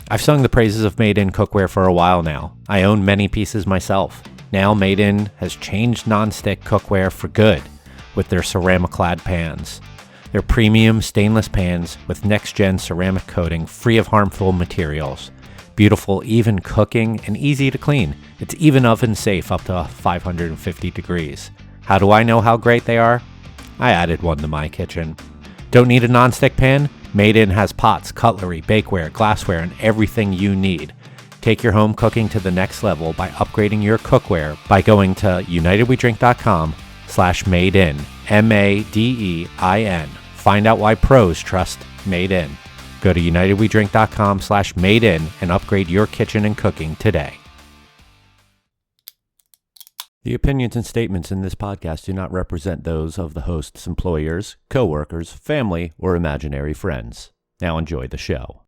I've sung the praises of Made In Cookware for a while now. I own many pieces myself. Now Made In has changed nonstick cookware for good with their ceramic-clad pans. They're premium stainless pans with next-gen ceramic coating free of harmful materials. Beautiful, even cooking, and easy to clean. It's even oven safe up to 550 degrees. How do I know how great they are? I added one to my kitchen. Don't need a nonstick pan? Made In has pots, cutlery, bakeware, glassware, and everything you need. Take your home cooking to the next level by upgrading your cookware by going to unitedwedrink.com/madein, MADEIN. Find out why pros trust Made In. Go to unitedwedrink.com/madein and upgrade your kitchen and cooking today. The opinions and statements in this podcast do not represent those of the host's employers, co-workers, family, or imaginary friends. Now enjoy the show.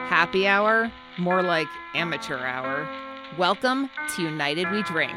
Happy hour? More like amateur hour. Welcome to United We Drink.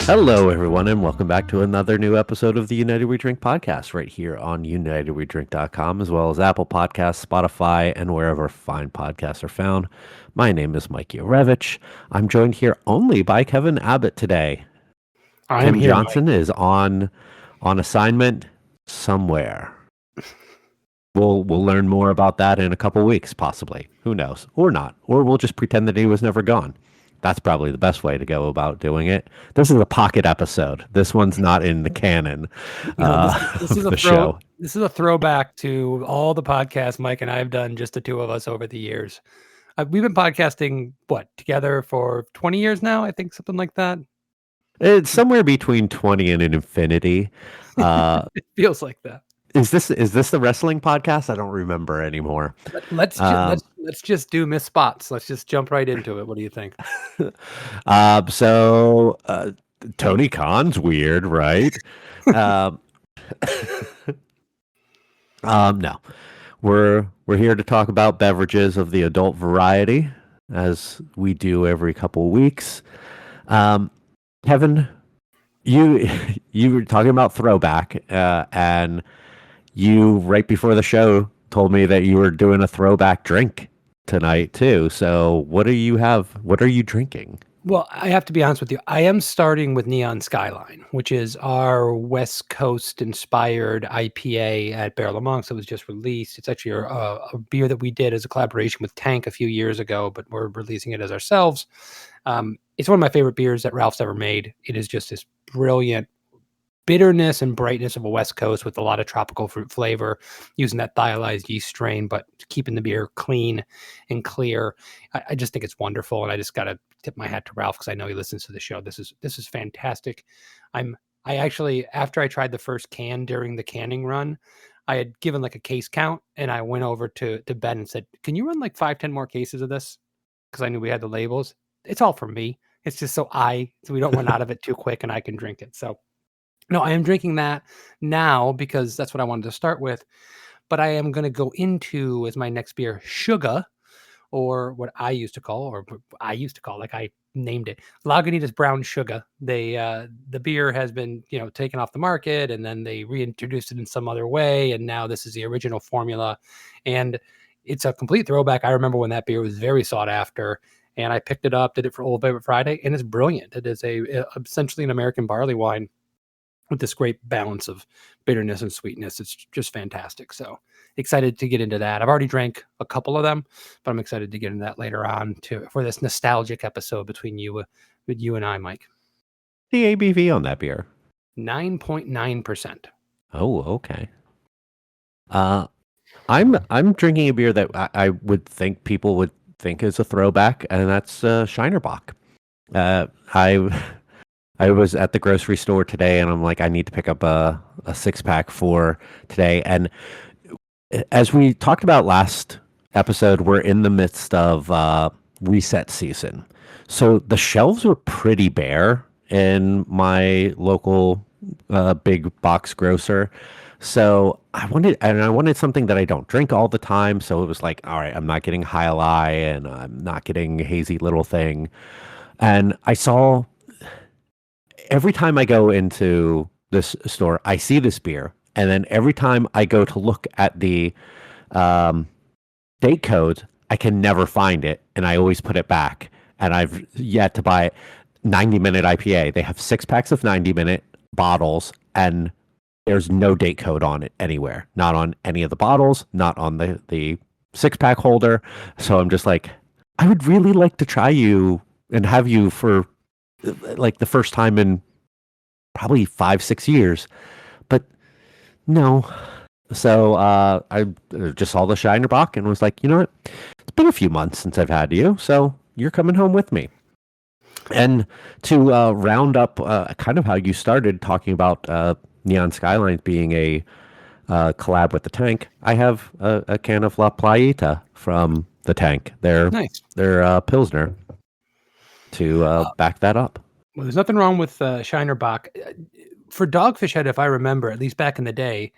Hello, everyone, and welcome back to another new episode of the United We Drink podcast right here on unitedwedrink.com, as well as Apple Podcasts, Spotify, and wherever fine podcasts are found. My name is Mike Yorevich. I'm joined here only by Kevin Abbott today. Tim Johnson is on assignment somewhere. We'll learn more about that in a couple weeks, possibly. Who knows? Or not. Or we'll just pretend that he was never gone. That's probably the best way to go about doing it. This is a pocket episode. This one's not in the canon this is of the show. This is a throwback to all the podcasts Mike and I have done, just the two of us over the years. We've been podcasting, together for 20 years now? I think something like that. It's somewhere between 20 and an infinity. It feels like that. Is this the wrestling podcast? I don't remember anymore. Let's just do miss spots. Let's just jump right into it. What do you think? So Tony Khan's weird, right? No, we're here to talk about beverages of the adult variety, as we do every couple of weeks. Kevin, you were talking about throwback, and you, right before the show, told me that you were doing a throwback drink tonight too. So what do you have? What are you drinking? Well, I have to be honest with you. I am starting with Neon Skyline, which is our West Coast inspired IPA at Barrel of Monks that was just released. It's actually a beer that we did as a collaboration with Tank a few years ago, but we're releasing it as ourselves. It's one of my favorite beers that Ralph's ever made. It is just this brilliant bitterness and brightness of a West Coast with a lot of tropical fruit flavor, using that thiolized yeast strain, but keeping the beer clean and clear. I just think it's wonderful, and I just got to tip my hat to Ralph because I know he listens to the show. This is fantastic. I actually, after I tried the first can during the canning run, I had given like a case count, and I went over to Ben and said, "Can you run like 5-10 more cases of this?" Because I knew we had the labels. It's all for me. It's just so we don't run out of it too quick, and I can drink it. So. No, I am drinking that now because that's what I wanted to start with. But I am going to go into, as my next beer, Sugar, or what I used to call, like I named it, Lagunitas Brown Sugar. The beer has been, taken off the market, and then they reintroduced it in some other way. And now this is the original formula. And it's a complete throwback. I remember when that beer was very sought after. And I picked it up, did it for Old Favorite Friday, and it's brilliant. It is essentially an American barley wine with this great balance of bitterness and sweetness. It's just fantastic. So excited to get into that. I've already drank a couple of them, but I'm excited to get into that later on for this nostalgic episode between you and I, Mike. The ABV on that beer? 9.9%. Oh, okay. I'm drinking a beer that I would think people would think is a throwback, and that's Shiner Bock. I was at the grocery store today, and I'm like, I need to pick up a 6-pack for today. And as we talked about last episode, we're in the midst of reset season. So the shelves were pretty bare in my local big box grocer. So I wanted something that I don't drink all the time. So it was like, all right, I'm not getting High and I'm not getting Hazy Little Thing. And I saw every time I go into this store, I see this beer. And then every time I go to look at the um, date code, I can never find it. And I always put it back. And I've yet to buy it. 90-minute IPA. They have 6 packs of 90-minute bottles, and there's no date code on it anywhere. Not on any of the bottles, not on the 6 pack holder. So I'm just like, I would really like to try you and have you for like the first time in probably 5-6 years, but no. So I just saw the Shiner Bock and was like, you know what? It's been a few months since I've had you, so you're coming home with me. And to round up kind of how you started talking about Neon Skylines being a collab with the Tank, I have a can of La Playita from the Tank. Nice. Their Pilsner to back that up. Well, there's nothing wrong with Shiner Bock. For Dogfish Head, if I remember, at least back in the day,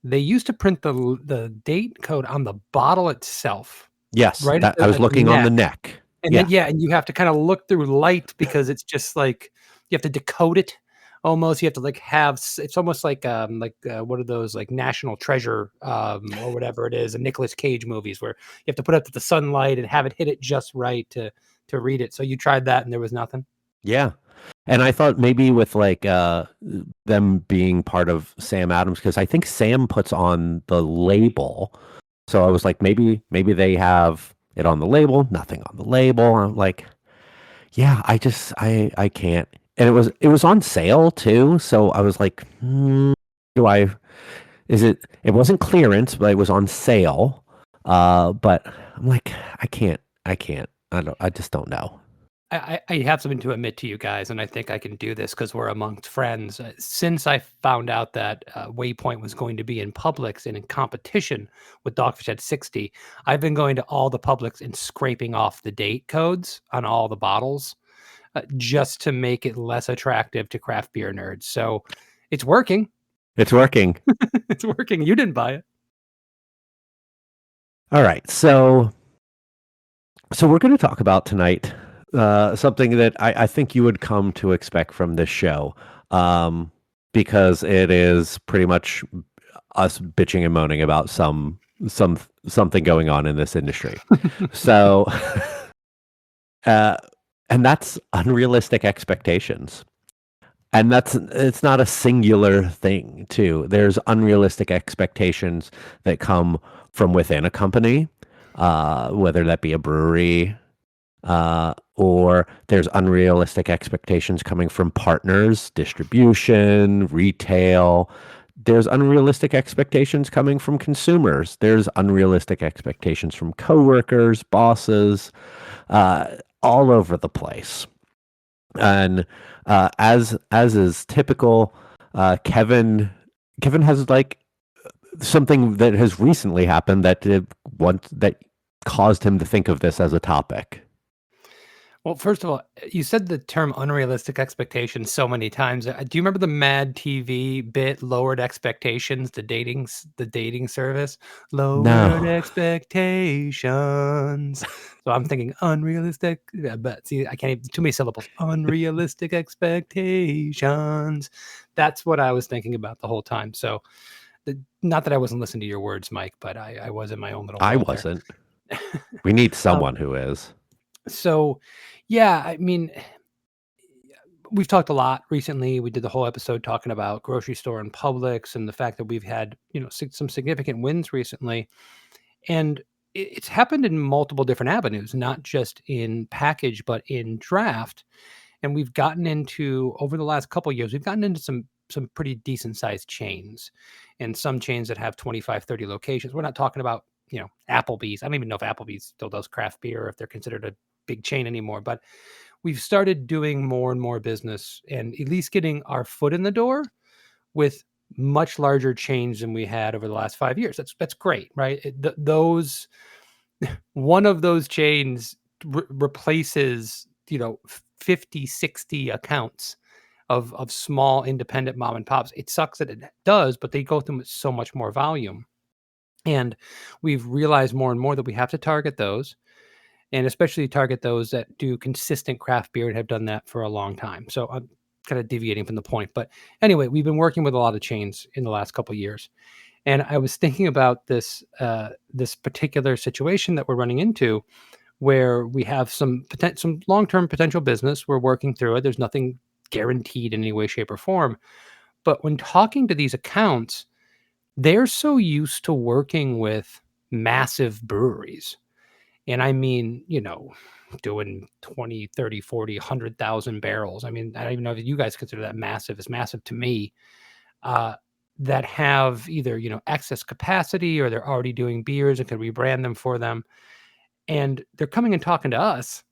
they used to print the date code on the bottle itself, Yes, right that I was at the looking on the neck. neck. And Yeah. then and you have to kind of look through light because it's just like you have to decode it almost. You have to like have it's almost like what are those like National Treasure or whatever it is, the Nicolas Cage movies where you have to put up to the sunlight and have it hit it just right to read it. So you tried that and there was nothing. Yeah. And I thought maybe with like them being part of Sam Adams, because I think Sam puts on the label. So I was like, maybe they have it on the label, nothing on the label. I'm like, yeah, I can't. And it was on sale too. So I was like, do I it wasn't clearance, but it was on sale. But I'm like, I can't. I just don't know. I have something to admit to you guys, and I think I can do this because we're amongst friends. Since I found out that Waypoint was going to be in Publix and in competition with Dogfish Head 60, I've been going to all the Publix and scraping off the date codes on all the bottles just to make it less attractive to craft beer nerds. So it's working. It's working. It's working. You didn't buy it. All right. So we're going to talk about tonight something that I think you would come to expect from this show, because it is pretty much us bitching and moaning about something going on in this industry. So, and that's unrealistic expectations. And it's not a singular thing, too. There's unrealistic expectations that come from within a company, whether that be a brewery, or there's unrealistic expectations coming from partners, distribution, retail. There's unrealistic expectations coming from consumers. There's unrealistic expectations from coworkers, bosses, all over the place. And as is typical, Kevin has like something that has recently happened that that caused him to think of this as a topic. Well, first of all, you said the term unrealistic expectations so many times. Do you remember the Mad TV bit "Lowered Expectations," the dating service? Lowered No. expectations. So I'm thinking unrealistic, but see, I can't even too many syllables. Unrealistic expectations. That's what I was thinking about the whole time. So, not that I wasn't listening to your words, Mike, but I was in my own little I world there. wasn't. We need someone who is. So, yeah, I mean, we've talked a lot recently. We did the whole episode talking about grocery store and Publix and the fact that we've had, some significant wins recently. And it's happened in multiple different avenues, not just in package, but in draft. And we've gotten into, over the last couple of years, we've gotten into some pretty decent sized chains and some chains that have 25, 30 locations. We're not talking about, Applebee's. I don't even know if Applebee's still does craft beer or if they're considered a big chain anymore, but we've started doing more and more business and at least getting our foot in the door with much larger chains than we had over the last 5 years. That's great, right? Those one of those chains replaces 50, 60 accounts of small independent mom and pops. It sucks that it does, but they go through with so much more volume. And we've realized more and more that we have to target those, and especially target those that do consistent craft beer and have done that for a long time. So I'm kind of deviating from the point, but anyway, we've been working with a lot of chains in the last couple of years, and I was thinking about this particular situation that we're running into, where we have some long-term potential business. We're working through it. There's nothing guaranteed in any way, shape, or form. But when talking to these accounts, they're so used to working with massive breweries. And I mean, doing 20, 30, 40, 100,000 barrels. I mean, I don't even know if you guys consider that massive. It's massive to me. Uh, that have either, excess capacity, or they're already doing beers and can rebrand them for them. And they're coming and talking to us,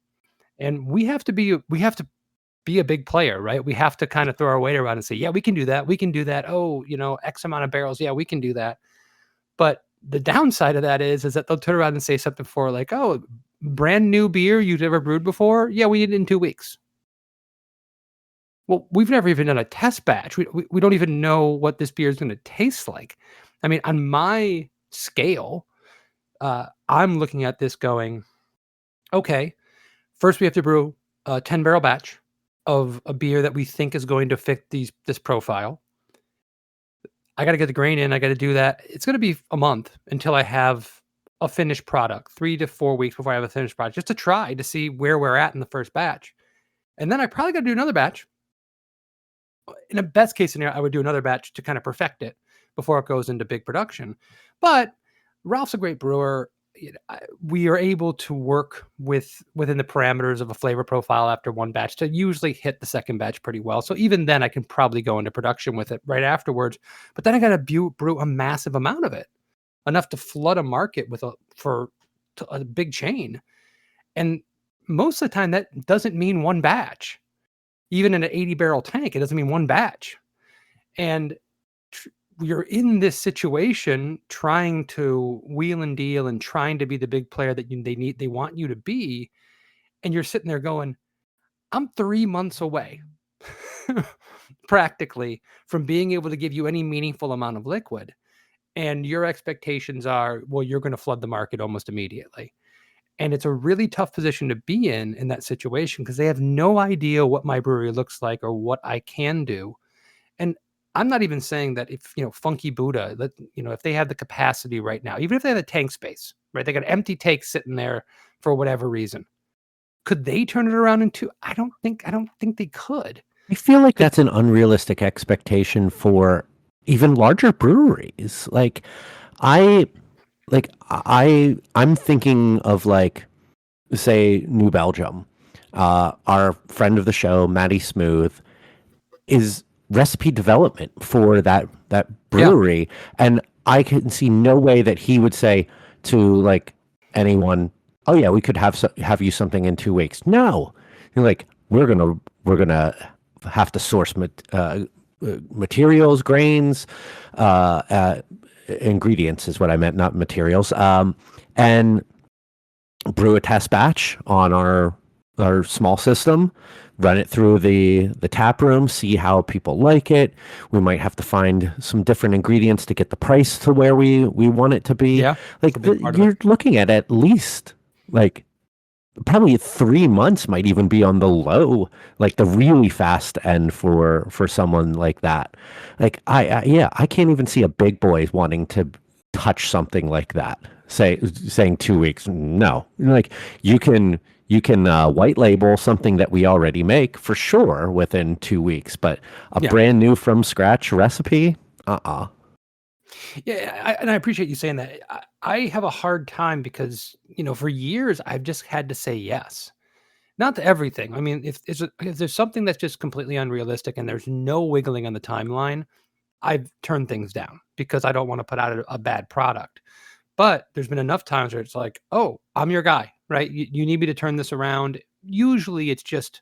and we have to be a big player, right? We have to kind of throw our weight around and say, yeah, we can do that. We can do that. Oh, X amount of barrels. Yeah, we can do that. But the downside of that is that they'll turn around and say something for like, oh, brand new beer you've never brewed before. Yeah, we did it in 2 weeks. Well, we've never even done a test batch. We don't even know what this beer is going to taste like. I mean, on my scale, I'm looking at this going, okay, first we have to brew a 10-barrel batch of a beer that we think is going to fit this profile. I got to get the grain in. I got to do that. It's going to be a month until I have a finished product, 3 to 4 weeks before I have a finished product, just to try to see where we're at in the first batch. And then I probably got to do another batch. In a best case scenario, I would do another batch to kind of perfect it before it goes into big production. But Ralph's a great brewer. We are able to work within the parameters of a flavor profile after one batch to usually hit the second batch pretty well. So even then, I can probably go into production with it right afterwards. But then I got to brew a massive amount of it, enough to flood a market for a big chain. And most of the time, that doesn't mean one batch. Even in an 80-barrel tank, it doesn't mean one batch. And you're in this situation trying to wheel and deal and trying to be the big player that they want you to be. And you're sitting there going, I'm 3 months away practically from being able to give you any meaningful amount of liquid. And your expectations are, well, you're going to flood the market almost immediately. And it's a really tough position to be in that situation, because they have no idea what my brewery looks like or what I can do. And I'm not even saying that if, Funky Buddha, if they had the capacity right now, even if they had the tank space, right? They got an empty tank sitting there for whatever reason. Could they turn it around into? I don't think they could. I feel like that's an unrealistic expectation for even larger breweries. I'm thinking of, like, say, New Belgium. Our friend of the show, Maddie Smooth, is recipe development for that brewery, and I can see no way that he would say to, like, anyone, "Oh yeah, we could have you something in 2 weeks." No, you're like, we're gonna have to source materials, grains, ingredients is what I meant, not materials, and brew a test batch on our small system, run it through the tap room, see how people like it. We might have to find some different ingredients to get the price to where we want it to be. Yeah, like you're looking at least, like, probably 3 months might even be on the low, like the really fast end for someone like that. Like, I can't even see a big boy wanting to touch something like that. Saying 2 weeks, no. Like, you can white label something that we already make for sure within 2 weeks, but a brand new from scratch recipe, Yeah, and I appreciate you saying that. I have a hard time because, for years I've just had to say yes. Not to everything. I mean, if there's something that's just completely unrealistic and there's no wiggling on the timeline, I've turned things down because I don't want to put out a bad product. But there's been enough times where it's like, oh, I'm your guy, right? You need me to turn this around. Usually it's just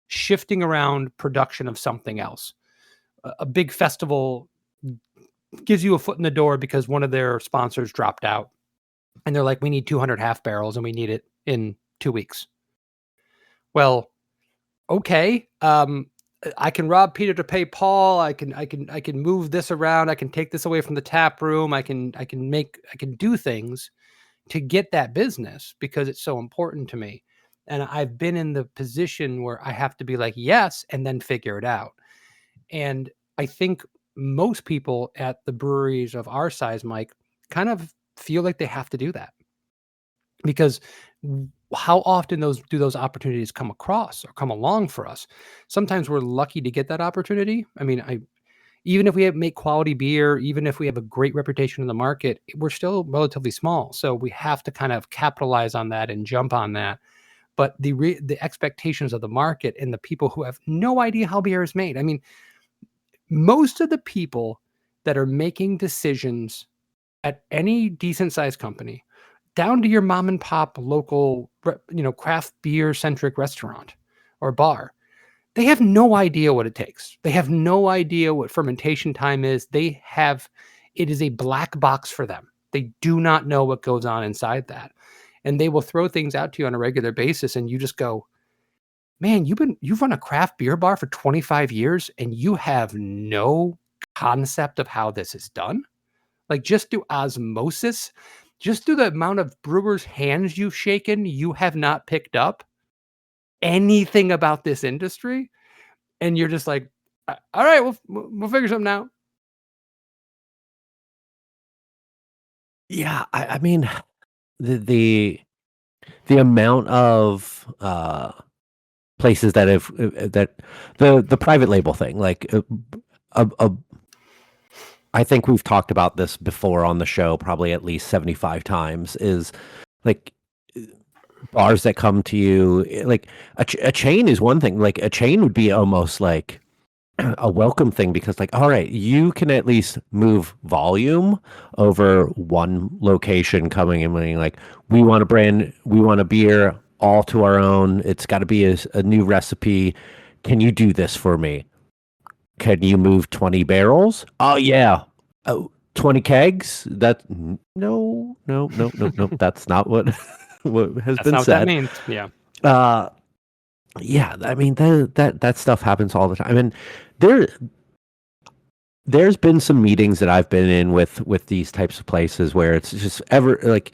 shifting around production of something else. A big festival gives you a foot in the door because one of their sponsors dropped out, and they're like, we need 200 half barrels and we need it in 2 weeks. Well, okay. I can rob Peter to pay Paul. I can move this around. I can take this away from the tap room. I can do things to get that business because it's so important to me. And I've been in the position where I have to be like, yes, and then figure it out. And I think most people at the breweries of our size, Mike, kind of feel like they have to do that because how often those opportunities come across or come along for us? Sometimes we're lucky to get that opportunity. I mean, even if we make quality beer, even if we have a great reputation in the market, we're still relatively small. So we have to kind of capitalize on that and jump on that. But the expectations of the market and the people who have no idea how beer is made. I mean, most of the people that are making decisions at any decent sized company, down to your mom and pop local, craft beer centric restaurant or bar, they have no idea what it takes. They have no idea what fermentation time is. It is a black box for them. They do not know what goes on inside that. And they will throw things out to you on a regular basis. And you just go, man, you've run a craft beer bar for 25 years and you have no concept of how this is done. Like, just do osmosis, just do the amount of brewers' hands you've shaken, you have not picked up anything about this industry. And you're just like, all right, we'll figure something out. Yeah, I mean, the the the amount of places that have that the private label thing, like I think we've talked about this before on the show, probably at least 75 times. Is like bars that come to you, like a chain is one thing. Like a chain would be almost like a welcome thing because, like, all right, you can at least move volume over one location coming and being like, we want a beer all to our own. It's got to be a new recipe. Can you do this for me? Can you move 20 barrels? Oh yeah. Oh, 20 kegs? That no. That's not what what has That's been not what that said. means. Yeah. Uh yeah, I mean that stuff happens all the time. And there there's been some meetings that I've been in with these types of places where it's just ever like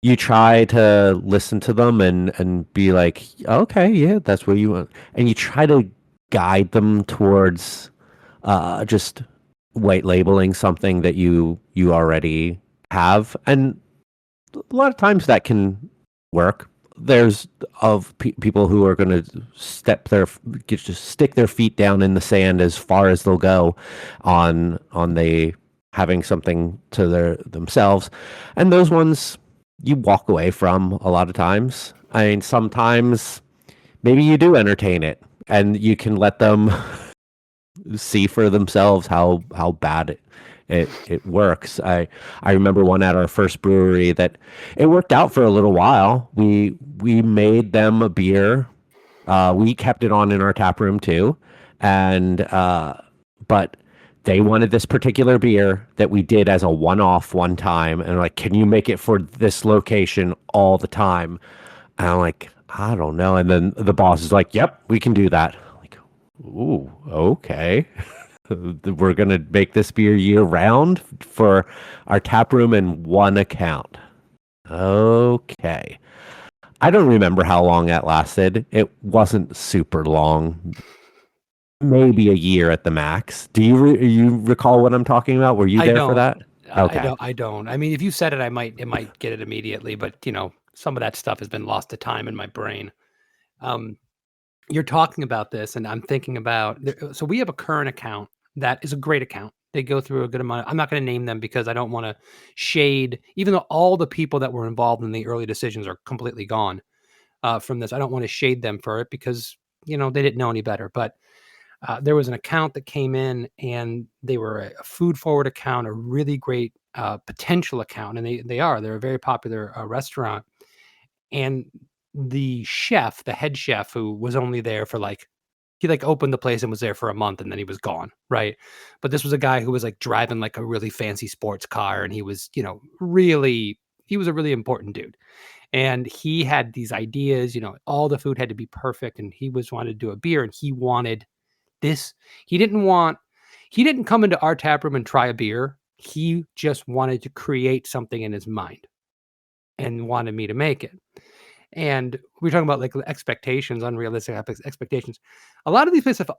you try to listen to them and be like, okay, yeah, that's what you want, and you try to guide them towards just white labeling something that you already have, and a lot of times that can work. There's people who are going to just stick their feet down in the sand as far as they'll go on the having something to themselves, and those ones you walk away from a lot of times. I mean, sometimes maybe you do entertain it and you can let them see for themselves how bad it works. I remember one at our first brewery that it worked out for a little while. We made them a beer. We kept it on in our tap room too, and but they wanted this particular beer that we did as a one-off one time, and like, can you make it for this location all the time? And I'm like, I don't know. And then the boss is like, yep, we can do that. I'm like, ooh, okay. We're gonna make this beer year round for our tap room and one account. Okay. I don't remember how long that lasted. It wasn't super long. Maybe a year at the max. Do you recall what I'm talking about? Were you I there for don't. that? I Okay. don't. I don't. I mean, if you said it, it might get it immediately. But some of that stuff has been lost to time in my brain. Um, you're talking about this, and I'm thinking about. So we have a current account that is a great account. They go through a good amount. I'm not going to name them because I don't want to shade. Even though all the people that were involved in the early decisions are completely gone from this, I don't want to shade them for it because they didn't know any better. But there was an account that came in and they were a food forward account, a really great potential account. And they're a very popular restaurant. And the head chef who was only there for he opened the place and was there for a month and then he was gone. Right. But this was a guy who was driving a really fancy sports car. And he was, he was a really important dude. And he had these ideas, all the food had to be perfect. And he wanted to do a beer and he wanted this. He didn't come into our tap room and try a beer. He just wanted to create something in his mind and wanted me to make it. And we're talking about like expectations, unrealistic expectations. A lot of these places have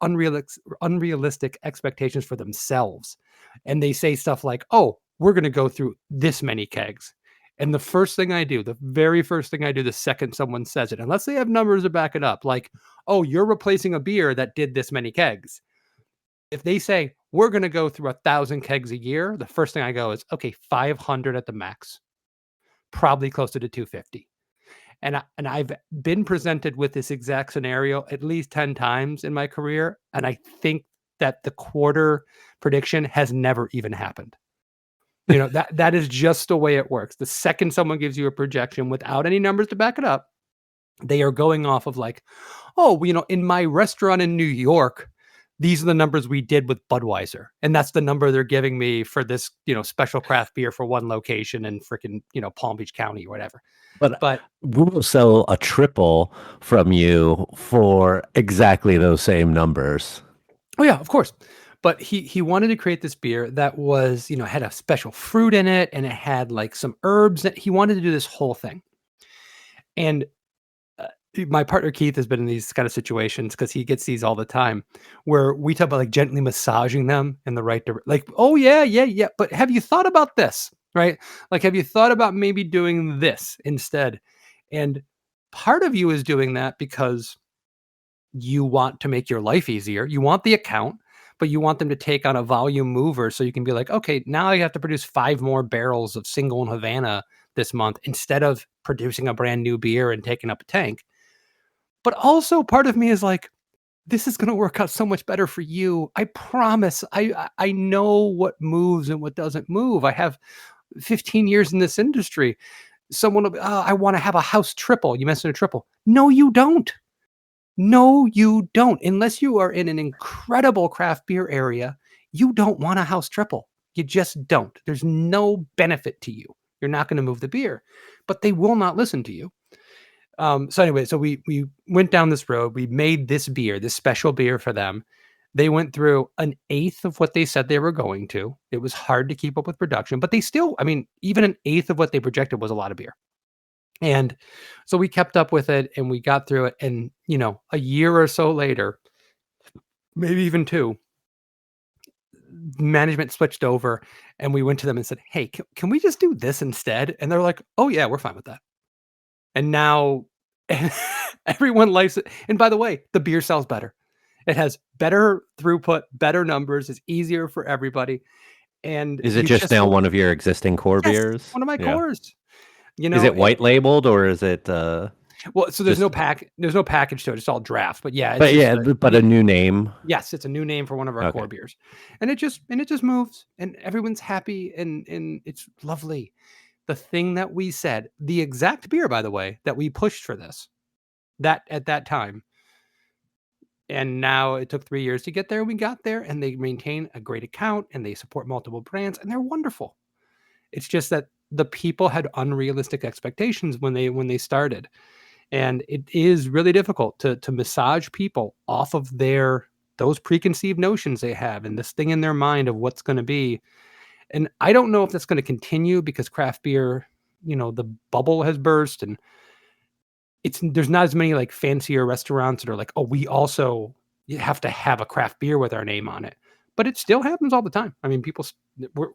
unrealistic expectations for themselves. And they say stuff like, oh, we're going to go through this many kegs. And the very first thing I do, the second someone says it, unless they have numbers to back it up, like, oh, you're replacing a beer that did this many kegs. If they say, we're going to go through 1,000 kegs a year, the first thing I go is, okay, 500 at the max, probably closer to 250. And I've been presented with this exact scenario at least 10 times in my career. And I think that the quarter prediction has never even happened. That is just the way it works. The second someone gives you a projection without any numbers to back it up, they are going off of like, oh, in my restaurant in New York, these are the numbers we did with Budweiser. And that's the number they're giving me for this, special craft beer for one location in freaking, Palm Beach County or whatever. But we will sell a triple from you for exactly those same numbers. Oh yeah, of course. But he wanted to create this beer that was, had a special fruit in it and it had like some herbs. He wanted to do this whole thing. And my partner Keith has been in these kind of situations because he gets these all the time where we talk about like gently massaging them in the right direction. Like, oh yeah. But have you thought about this? Right? Like, have you thought about maybe doing this instead? And part of you is doing that because you want to make your life easier. You want the account, but you want them to take on a volume mover so you can be like, okay, now I have to produce 5 more barrels of single and Havana this month instead of producing a brand new beer and taking up a tank. But also part of me is like, this is going to work out so much better for you. I promise. I know what moves and what doesn't move. I have 15 years in this industry. Someone will be, oh, I want to have a house triple. You mentioned a triple. No, you don't. No, you don't. Unless you are in an incredible craft beer area, you don't want a house triple. You just don't. There's no benefit to you. You're not going to move the beer, but they will not listen to you. So anyway, so we went down this road. We made this beer, this special beer for them. They went through 1/8 of what they said they were going to. It was hard to keep up with production, but they still, even 1/8 of what they projected was a lot of beer. And so we kept up with it and we got through it. And, a year or so later, maybe even 2, management switched over and we went to them and said, hey, can we just do this instead? And they're like, oh yeah, we're fine with that. And now everyone likes it. And by the way, the beer sells better. It has better throughput, better numbers. It's easier for everybody. And is it just now one of your existing core beers? One of my cores. Is it white labeled or is it? Well, so there's no package to it. It's all draft. But yeah, but a new name. Yes, it's a new name for one of our core beers, and it just moves, and everyone's happy, and it's lovely. The thing that we said, the exact beer, by the way, that we pushed for this, that at that time, and now it took 3 years to get there. We got there, and they maintain a great account, and they support multiple brands, and they're wonderful. It's just that the people had unrealistic expectations when they started, and it is really difficult to massage people off of those preconceived notions they have and this thing in their mind of what's going to be. And I don't know if that's going to continue because craft beer, the bubble has burst and there's not as many like fancier restaurants that are like, oh, we also have to have a craft beer with our name on it. But it still happens all the time.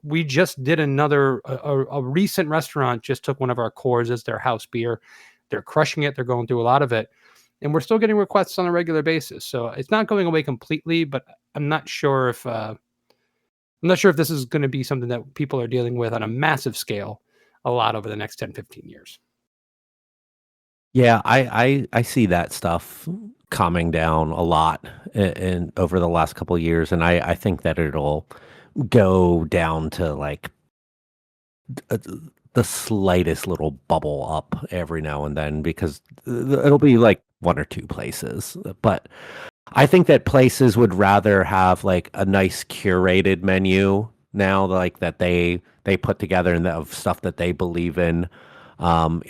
We just did a recent restaurant just took one of our cores as their house beer. They're crushing it. They're going through a lot of it. And we're still getting requests on a regular basis. So it's not going away completely, but I'm not sure if this is going to be something that people are dealing with on a massive scale a lot over the next 10, 15 years. Yeah, I see that stuff calming down a lot in over the last couple of years. And I think that it'll go down to like the slightest little bubble up every now and then because it'll be like 1 or 2 places. But I think that places would rather have like a nice curated menu now, like that they put together and of stuff that they believe in. Or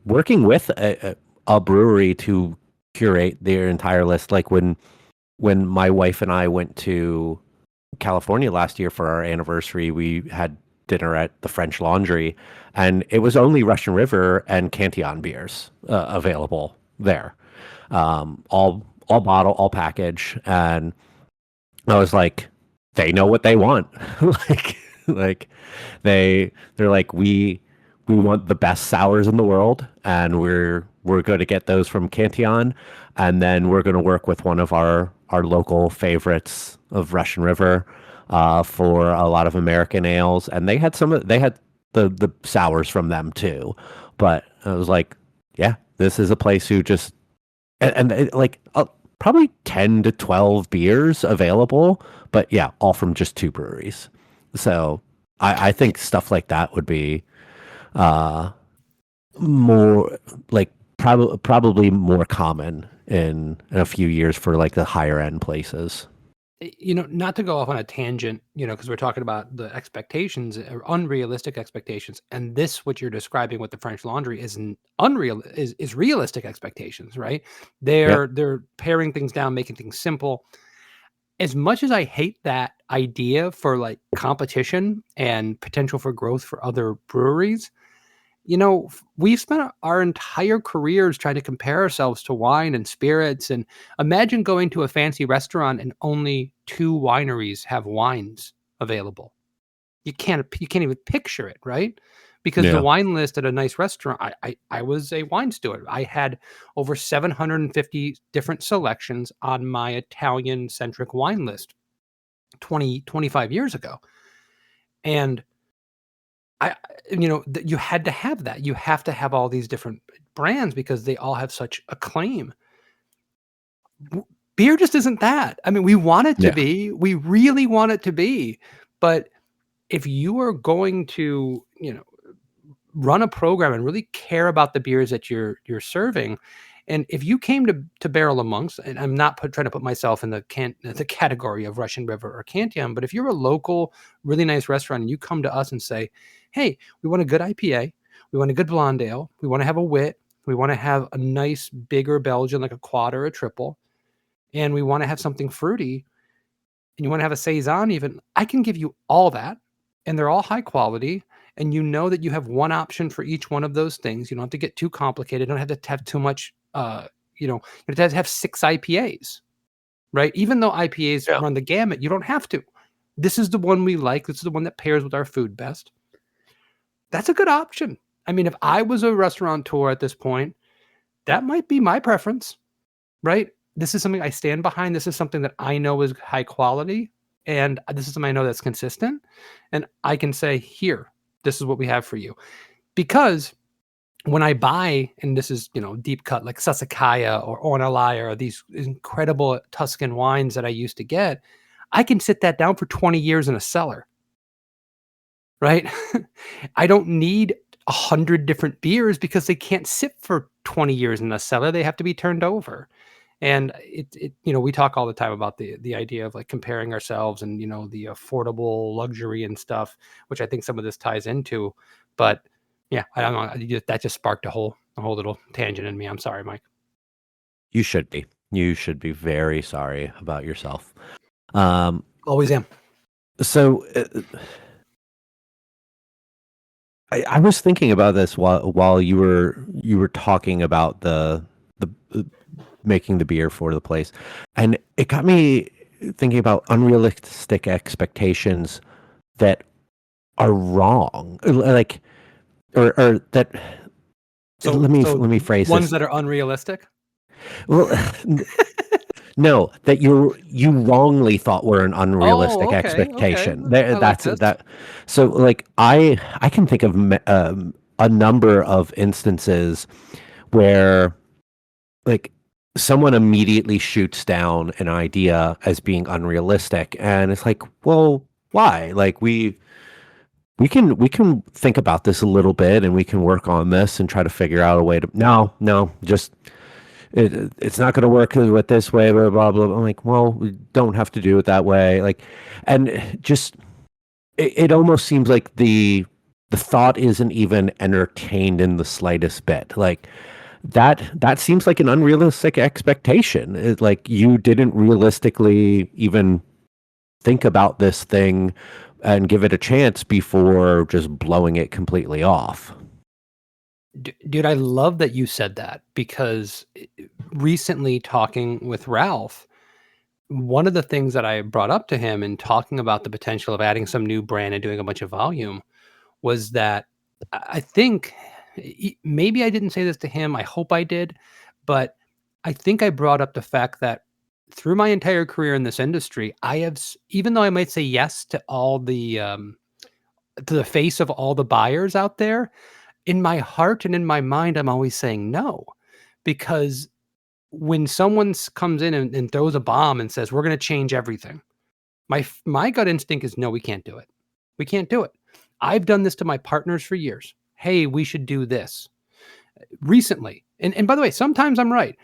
working with a brewery to curate their entire list. Like when when my wife and I went to California last year for our anniversary, we had dinner at the French Laundry, and it was only Russian River and Cantillon beers available there, all bottle, all package, and I was like, they know what they want, like like they're like we want the best sours in the world, and we're going to get those from Cantillon, and then we're going to work with one of our local favorites of Russian River for a lot of American ales, and they had the sours from them too, but I was like, yeah, this is a place who just like probably 10 to 12 beers available, but yeah, all from just two breweries. So I think stuff like that would be uh, more like probably more common in a few years for like the higher end places. Not to go off on a tangent, because we're talking about the expectations or unrealistic expectations, and this what you're describing with the French Laundry is is realistic expectations, right? Yeah. They're paring things down, making things simple. As much as I hate that idea for like competition and potential for growth for other breweries, we've spent our entire careers trying to compare ourselves to wine and spirits. And imagine going to a fancy restaurant and only two wineries have wines available. You can't even picture it, right? Because the Yeah. wine list at a nice restaurant, I was a wine steward. I had over 750 different selections on my Italian centric wine list 25 years ago. And I you had to have that. You have to have all these different brands because they all have such acclaim. Beer just isn't that. I mean, we want it to Yeah. be. We really want it to be. But if you are going to, run a program and really care about the beers that you're serving, and if you came to Barrel of Monks, and I'm not trying to put myself in the category of Russian River or Cantillon, but if you're a local, really nice restaurant and you come to us and say, "Hey, we want a good IPA, we want a good blonde ale, we want to have a wit, we want to have a nice bigger Belgian like a quad or a triple, and we want to have something fruity, and you want to have a saison even," I can give you all that, and they're all high quality, and you know that you have one option for each one of those things. You don't have to get too complicated. You don't have to have too much. You have to have 6 IPAs, right? Even though IPAs Yeah. run the gamut, you don't have to. This is the one we like. This is the one that pairs with our food best. That's a good option. I mean, if I was a restaurateur at this point, that might be my preference, right? This is something I stand behind. This is something that I know is high quality, and this is something I know that's consistent. And I can say, here, this is what we have for you. Because when I buy, and this is, deep cut like Sassicaia or Ornellaia or these incredible Tuscan wines that I used to get, I can sit that down for 20 years in a cellar, right? I don't need 100 different beers because they can't sit for 20 years in a cellar. They have to be turned over. And we talk all the time about the idea of like comparing ourselves and, the affordable luxury and stuff, which I think some of this ties into. But yeah, I don't know. That just sparked a whole little tangent in me. I'm sorry, Mike. You should be. You should be very sorry about yourself. Um, Always am. so I was thinking about this while you were talking about the making the beer for the place, and it got me thinking about unrealistic expectations that are wrong, like or that. So Let me phrase ones this. that are unrealistic. Well, no, that you wrongly thought were an unrealistic Oh, okay, okay. expectation. There, I like that's this. that. So, like, I can think of a number of instances where, like, someone immediately shoots down an idea as being unrealistic, and it's like, well, why? Like, we can think about this a little bit, and we can work on this and try to figure out a way to. No, just it's not going to work with this way, blah, blah, blah. I'm like, well, we don't have to do it that way. Like, and just, it almost seems like the thought isn't even entertained in the slightest bit. Like that seems like an unrealistic expectation. Like you didn't realistically even think about this thing and give it a chance before just blowing it completely off. Dude, I love that you said that because recently talking with Ralph, one of the things that I brought up to him and talking about the potential of adding some new brand and doing a bunch of volume was that I think maybe I didn't say this to him. I hope I did, but I think I brought up the fact that through my entire career in this industry, I have, even though I might say yes to the face of all the buyers out there, in my heart and in my mind, I'm always saying no, because when someone comes in and throws a bomb and says we're going to change everything, my gut instinct is no, we can't do it. We can't do it. I've done this to my partners for years. Hey, we should do this recently. And by the way, sometimes I'm right.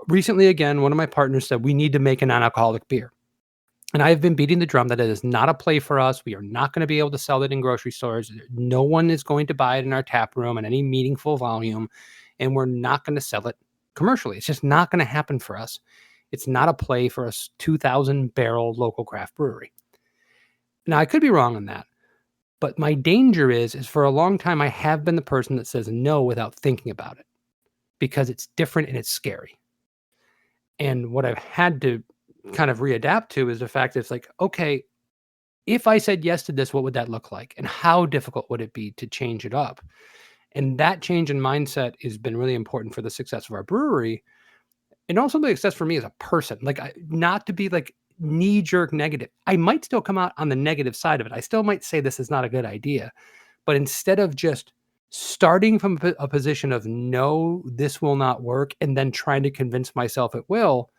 Recently, again, one of my partners said we need to make a non-alcoholic beer. And I have been beating the drum that it is not a play for us. We are not going to be able to sell it in grocery stores. No one is going to buy it in our tap room in any meaningful volume. And we're not going to sell it commercially. It's just not going to happen for us. It's not a play for a 2,000 barrel local craft brewery. Now, I could be wrong on that. But my danger is for a long time, I have been the person that says no without thinking about it because it's different and it's scary. And what I've had to kind of readapt to is the fact that it's like, okay, if I said yes to this, what would that look like? And how difficult would it be to change it up? And that change in mindset has been really important for the success of our brewery and also the success for me as a person. Like, not to be like knee jerk negative. I might still come out on the negative side of it. I still might say this is not a good idea. But instead of just starting from a position of no, this will not work, and then trying to convince myself it will,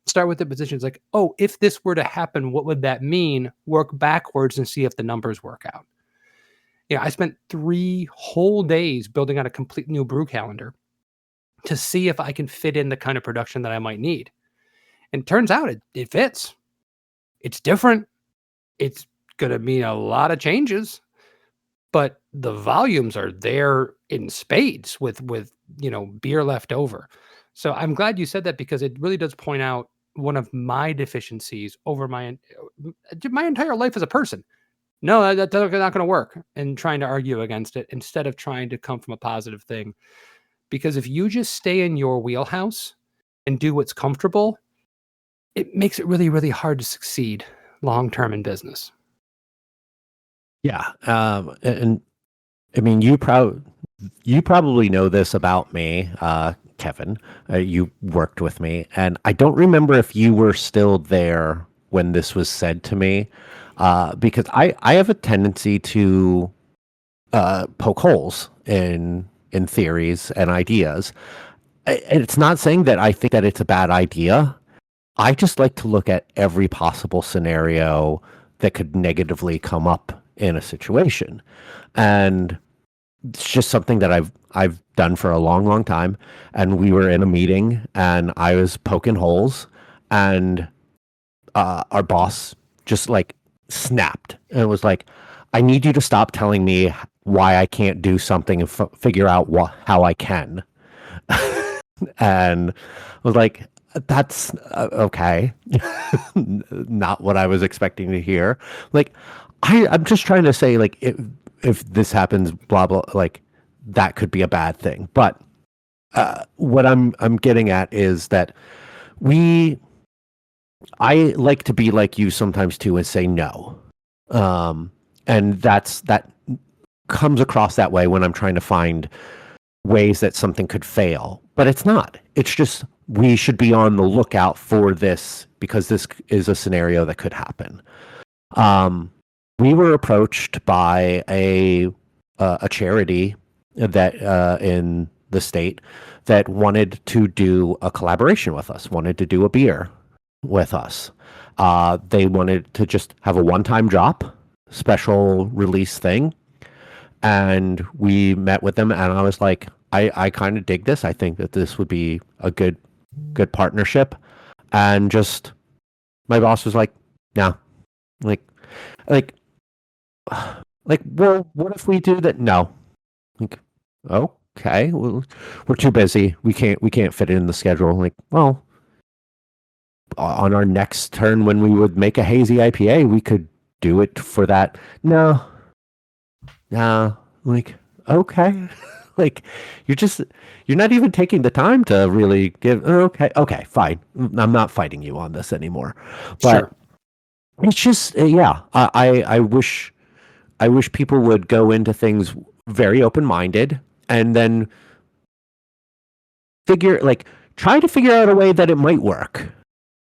start with the positions like, oh, if this were to happen, what would that mean? Work backwards and see if the numbers work out. Yeah, I spent 3 whole days building out a complete new brew calendar to see if I can fit in the kind of production that I might need. And turns out it fits. It's different. It's going to mean a lot of changes, but the volumes are there in spades with beer left over. So I'm glad you said that because it really does point out one of my deficiencies over my entire life as a person. No, that's not going to work, and trying to argue against it instead of trying to come from a positive thing. Because if you just stay in your wheelhouse and do what's comfortable, it makes it really, really hard to succeed long term in business. Yeah. And I mean, you probably know this about me, Kevin. You worked with me, and I don't remember if you were still there when this was said to me, because I have a tendency to poke holes in theories and ideas. And it's not saying that I think that it's a bad idea. I just like to look at every possible scenario that could negatively come up in a situation. And it's just something that I've done for a long, long time. And we were in a meeting and I was poking holes and our boss just like snapped and was like, I need you to stop telling me why I can't do something and figure out how I can. And I was like, that's okay. Not what I was expecting to hear. Like, I'm just trying to say, like, if this happens, blah, blah, like, that could be a bad thing. But what I'm getting at is that I like to be like you sometimes too and say no. And that comes across that way when I'm trying to find ways that something could fail, but it's not. It's just we should be on the lookout for this because this is a scenario that could happen. We were approached by a charity that in the state that wanted to do a collaboration with us, wanted to do a beer with us. They wanted to just have a one-time drop, special release thing. And we met with them, and I was like, I kind of dig this. I think that this would be a good partnership. And just my boss was like, no, like, like, well, what if we do that? No, like, oh, okay, well, we're too busy. We can't fit it in the schedule. Like, well, on our next turn when we would make a hazy IPA, we could do it for that. No, nah, like, okay. Like, you're just, you're not even taking the time to really give, okay, okay, fine. I'm not fighting you on this anymore. But Sure. it's just, yeah, I wish people would go into things very open-minded and then figure, like, try to figure out a way that it might work.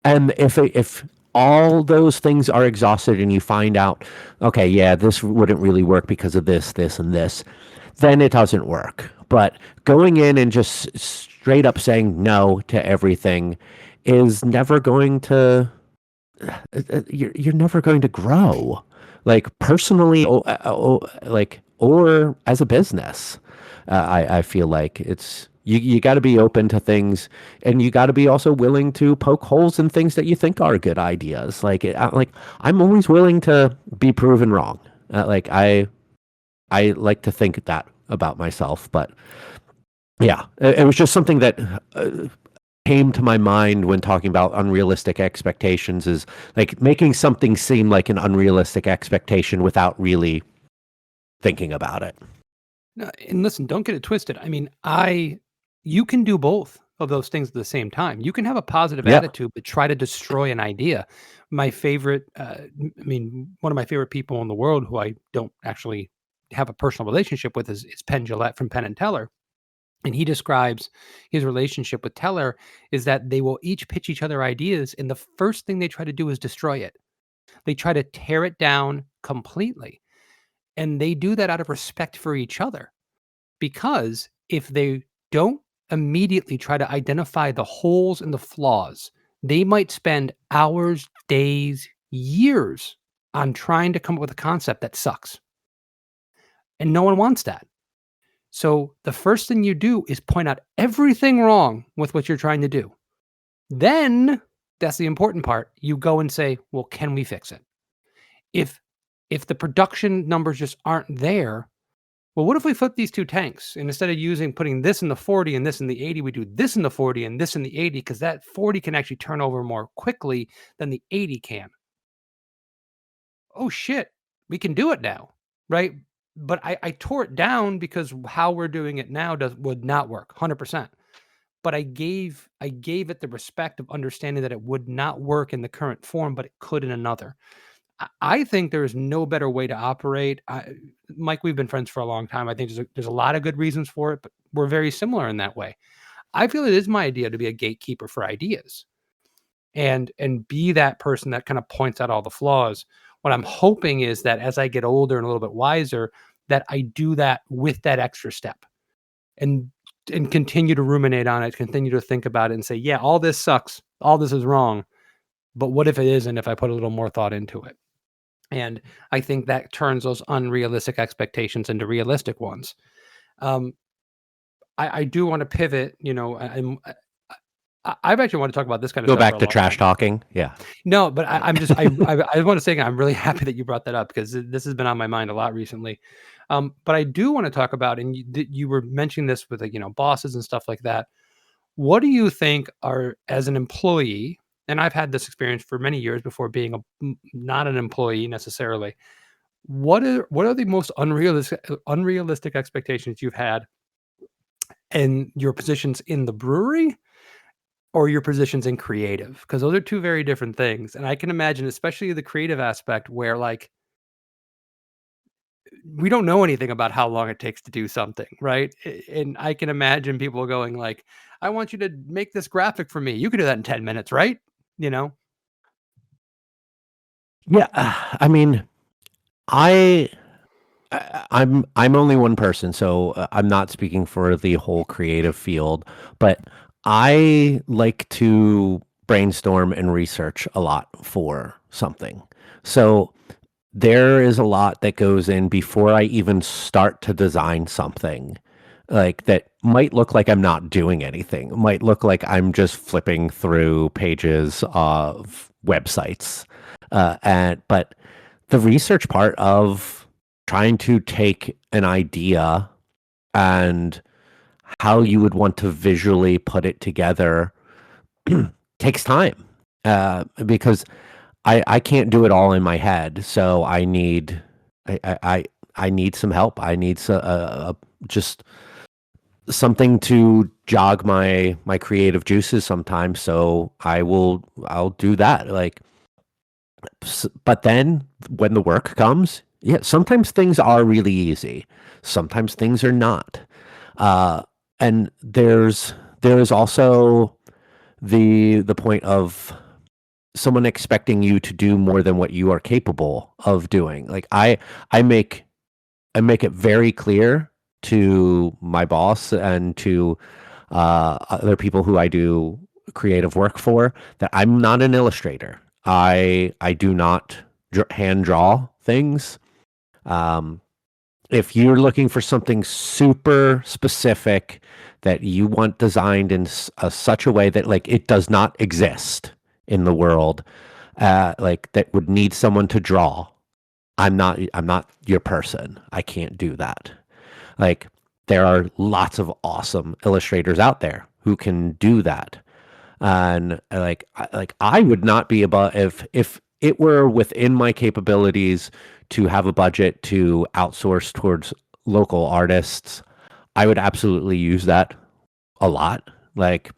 And if all those things are exhausted and you find out, okay, yeah, this wouldn't really work because of this, this, and this, then it doesn't work. But going in and just straight up saying no to everything is never going to, you're never going to grow, like personally, like, or as a business. I feel like it's, you got to be open to things, and you got to be also willing to poke holes in things that you think are good ideas. Like I'm always willing to be proven wrong. Like I like to think that about myself, but yeah, it was just something that came to my mind when talking about unrealistic expectations, is like making something seem like an unrealistic expectation without really thinking about it. No, and listen, don't get it twisted. I mean, you can do both of those things at the same time. You can have a positive Yeah. attitude, but try to destroy an idea. My favorite, I mean, one of my favorite people in the world who I don't actually have a personal relationship with is Penn Jillette from Penn and Teller. And he describes his relationship with Teller is that they will each pitch each other ideas, and the first thing they try to do is destroy it. They try to tear it down completely. And they do that out of respect for each other. Because if they don't immediately try to identify the holes and the flaws, they might spend hours, days, years on trying to come up with a concept that sucks. And no one wants that. So the first thing you do is point out everything wrong with what you're trying to do. Then that's the important part. You go and say, "Well, can we fix it?" If if the production numbers just aren't there, well, what if we flip these two tanks and instead of putting this in the 40 and this in the 80, we do this in the 40 and this in the 80 because that 40 can actually turn over more quickly than the 80 can. Oh shit, we can do it now, right? But I tore it down because how we're doing it now would not work 100%. But I gave it the respect of understanding that it would not work in the current form, but it could in another. I think there is no better way to operate. Mike, we've been friends for a long time. I think there's a lot of good reasons for it, but we're very similar in that way. I feel it is my idea to be a gatekeeper for ideas and be that person that kind of points out all the flaws. What I'm hoping is that as I get older and a little bit wiser, that I do that with that extra step and and continue to ruminate on it, continue to think about it and say, yeah, all this sucks. All this is wrong. But what if it isn't if I put a little more thought into it? And I think that turns those unrealistic expectations into realistic ones. Um, I do want to pivot. I've actually want to talk about this kind of Go stuff for back a to long trash time. talking. Yeah. No, but I want to say I'm really happy that you brought that up because this has been on my mind a lot recently. But I do want to talk about, and you were mentioning this with bosses and stuff like that. What do you think are, as an employee, and I've had this experience for many years before being not an employee necessarily. What are the most unrealistic expectations you've had in your positions in the brewery or your positions in creative? Because those are two very different things. And I can imagine, especially the creative aspect, where like we don't know anything about how long it takes to do something, right? And I can imagine people going like, "I want you to make this graphic for me. You can do that in 10 minutes, right?" You know? Yeah. I mean, I I'm only one person, so I'm not speaking for the whole creative field, but I like to brainstorm and research a lot for something. So there is a lot that goes in before I even start to design something. Like, that might look like I'm not doing anything. It might look like I'm just flipping through pages of websites. And but the research part of trying to take an idea and how you would want to visually put it together takes time, because I can't do it all in my head. So I need some help. I need just something to jog my creative juices sometimes. So I'll do that. Like, but then when the work comes, yeah, sometimes things are really easy. Sometimes things are not. Uh, and there is also the point of someone expecting you to do more than what you are capable of doing. Like I make I make it very clear to my boss and to other people who I do creative work for that I'm not an illustrator. I do not hand draw things. Um, if you're looking for something super specific that you want designed in such a way that like it does not exist in the world, like that would need someone to draw, I'm not your person. I can't do that. Like there are lots of awesome illustrators out there who can do that. And like I would not be about if it were within my capabilities to have a budget to outsource towards local artists, I would absolutely use that a lot. Like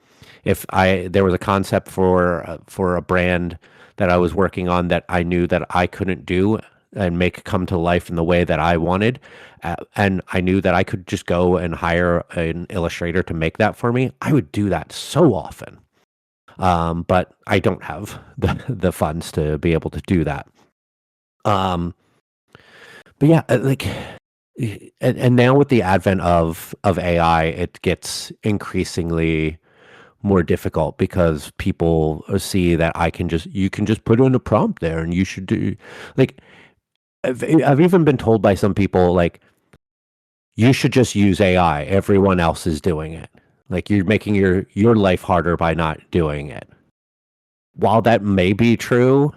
if I there was a concept for a brand that I was working on that I knew that I couldn't do and make come to life in the way that I wanted, and I knew that I could just go and hire an illustrator to make that for me, I would do that so often. But I don't have the funds to be able to do that. Um, but yeah, like, and now with the advent of AI, it gets increasingly more difficult because people see that you can just put in a prompt there and you should do like I've even been told by some people like you should just use AI. Everyone else is doing it. Like you're making your life harder by not doing it. While that may be true,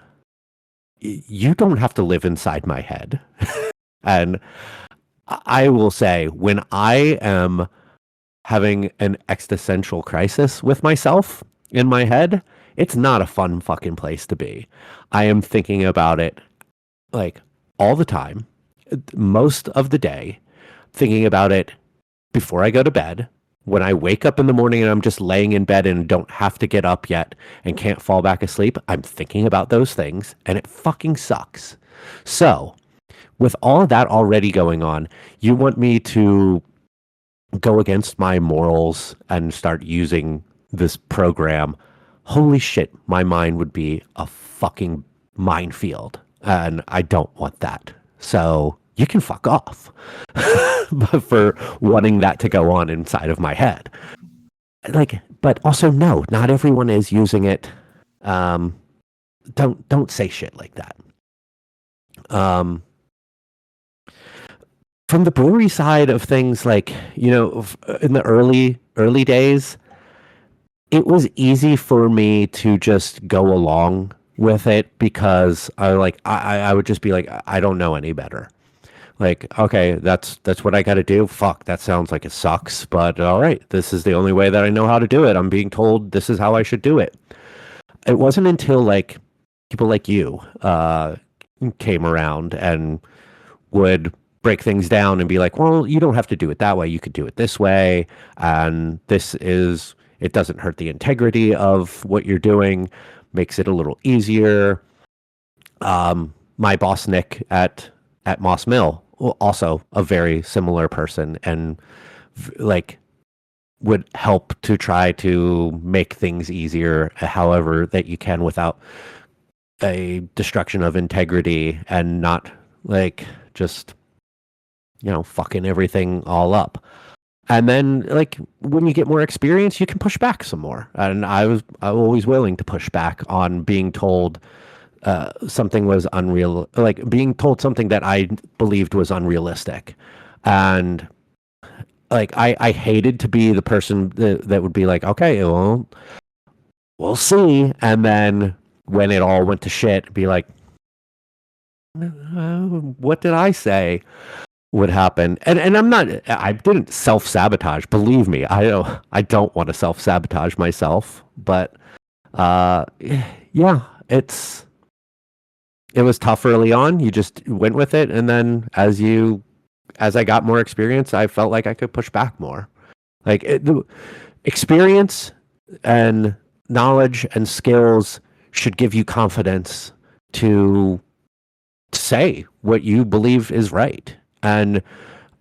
you don't have to live inside my head. And I will say, when I am having an existential crisis with myself in my head, it's not a fun fucking place to be. I am thinking about it like all the time, most of the day, thinking about it before I go to bed. When I wake up in the morning and I'm just laying in bed and don't have to get up yet and can't fall back asleep, I'm thinking about those things and it fucking sucks. So, with all of that already going on, you want me to go against my morals and start using this program? Holy shit, my mind would be a fucking minefield. And I don't want that. So, you can fuck off for wanting that to go on inside of my head. Like, but also no, not everyone is using it. Um, don't say shit like that. Um, from the brewery side of things, like in the early days, it was easy for me to just go along with it because I would just be like I don't know any better. Like, okay, that's what I got to do. Fuck, that sounds like it sucks, but all right, this is the only way that I know how to do it. I'm being told this is how I should do it. It wasn't until like people like you came around and would break things down and be like, well, you don't have to do it that way. You could do it this way, and it doesn't hurt the integrity of what you're doing, makes it a little easier. My boss Nick at Moss Mill, also a very similar person, and like would help to try to make things easier, however that you can without a destruction of integrity and not like just fucking everything all up. And then like when you get more experience, you can push back some more. And I was always willing to push back on being told something was unreal, like being told something that I believed was unrealistic. And like I hated to be the person that would be like, okay, well, we'll see. And then when it all went to shit, be like, what did I say? would happen. And I didn't self-sabotage. Believe me, I don't want to self-sabotage myself, but uh yeah, it was tough early on. You just went with it, and then as I got more experience, I felt like I could push back more. The experience and knowledge and skills should give you confidence to say what you believe is right. Uh,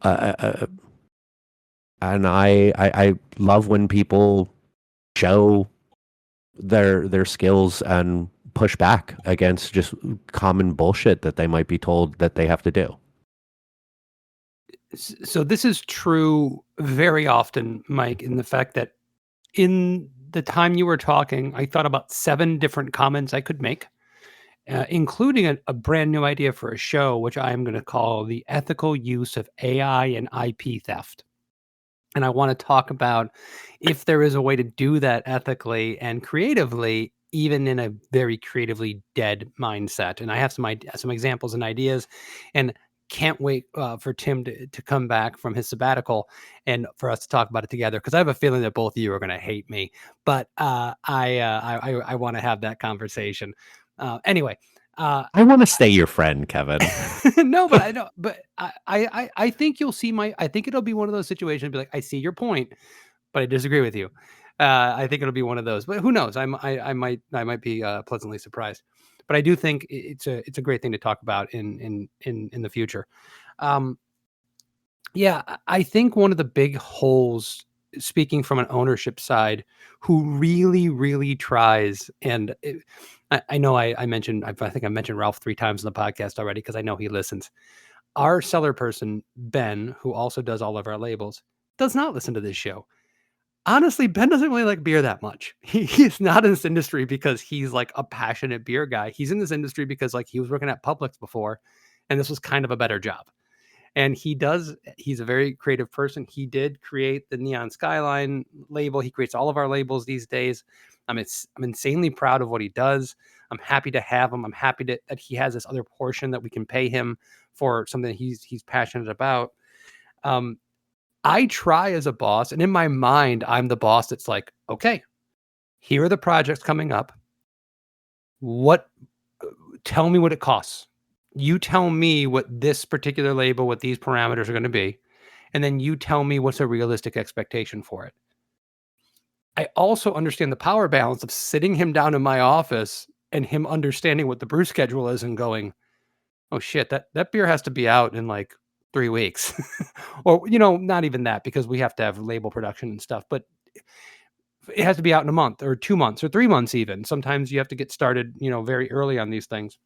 uh, and I love when people show their skills and push back against just common bullshit that they might be told that they have to do. So this is true very often, Mike, in the fact that in the time you were talking, I thought about 7 different comments I could make, including a brand new idea for a show, which I am going to call the ethical use of AI and IP theft. And I want to talk about if there is a way to do that ethically and creatively, even in a very creatively dead mindset. And I have some examples and ideas, and can't wait for Tim to come back from his sabbatical and for us to talk about it together. Because I have a feeling that both of you are going to hate me, but I want to have that conversation. Anyway, I want to stay your friend, Kevin. no, but I know, but I think you'll see I think it'll be one of those situations. Be like, I see your point, but I disagree with you. I think it'll be one of those, but who knows? I might be pleasantly surprised. But I do think it's a great thing to talk about in the future. Um, yeah, I think one of the big holes, speaking from an ownership side, who really tries, and I know I mentioned, I think I mentioned Ralph 3 times in the podcast already because I know he listens. Our seller person, Ben, who also does all of our labels, does not listen to this show. Honestly, Ben doesn't really like beer that much. He's not in this industry because he's like a passionate beer guy. He's in this industry because like he was working at Publix before, and this was kind of a better job. And he's a very creative person. He did create the Neon Skyline label. He creates all of our labels these days. I'm insanely proud of what he does. I'm happy to have him. I'm happy that he has this other portion that we can pay him for something he's passionate about. Um, I try as a boss, and in my mind, I'm the boss that's like, okay, here are the projects coming up. What Tell me what it costs. You tell me what this particular label, what these parameters are going to be, and then you tell me what's a realistic expectation for it. I also understand the power balance of sitting him down in my office and him understanding what the brew schedule is and going, "Oh shit, that beer has to be out in like 3 weeks." Or, not even that because we have to have label production and stuff, but it has to be out in a month or 2 months or 3 months even. Sometimes you have to get started, very early on these things.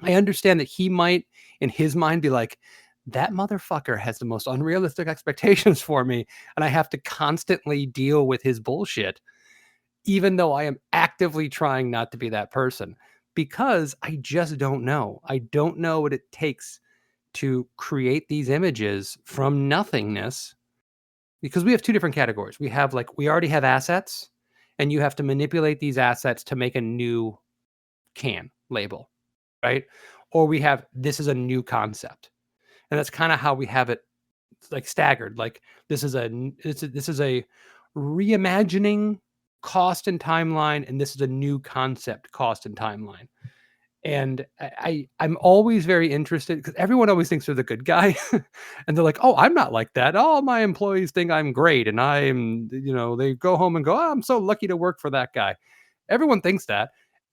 I understand that he might, in his mind, be like, that motherfucker has the most unrealistic expectations for me, and I have to constantly deal with his bullshit, even though I am actively trying not to be that person because I just don't know. I don't know what it takes to create these images from nothingness because we have 2 different categories. We already have assets, and you have to manipulate these assets to make a new can label, right? Or we have, this is a new concept. And that's kind of how we have it like staggered. Like this is a reimagining cost and timeline, and this is a new concept cost and timeline. And I'm always very interested because everyone always thinks they're the good guy, and they're like, "Oh, I'm not like that. All my employees think I'm great, and they go home and go, oh, I'm so lucky to work for that guy." Everyone thinks that,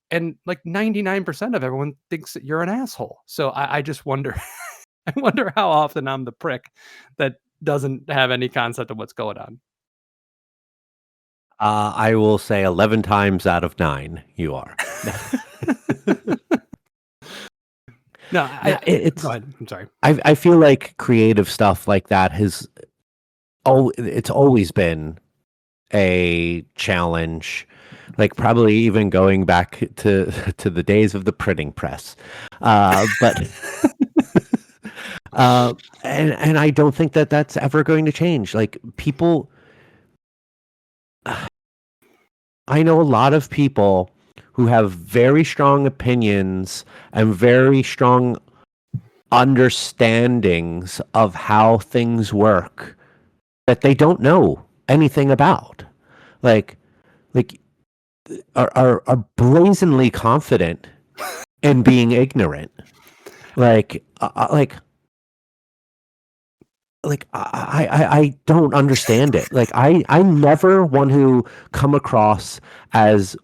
and like 99% of everyone thinks that you're an asshole. So I just wonder, I wonder how often I'm the prick that doesn't have any concept of what's going on. I will say 11 times out of 9, you are. No, Yeah, go ahead. I'm sorry. I feel like creative stuff like that it's always been a challenge, like probably even going back to to the days of the printing press. But and I don't think that that's ever going to change. Like people, I know a lot of people who have very strong opinions and very strong understandings of how things work that they don't know anything about. Like, like are brazenly confident in being ignorant. Like, I don't understand it. Like, I never want to come across as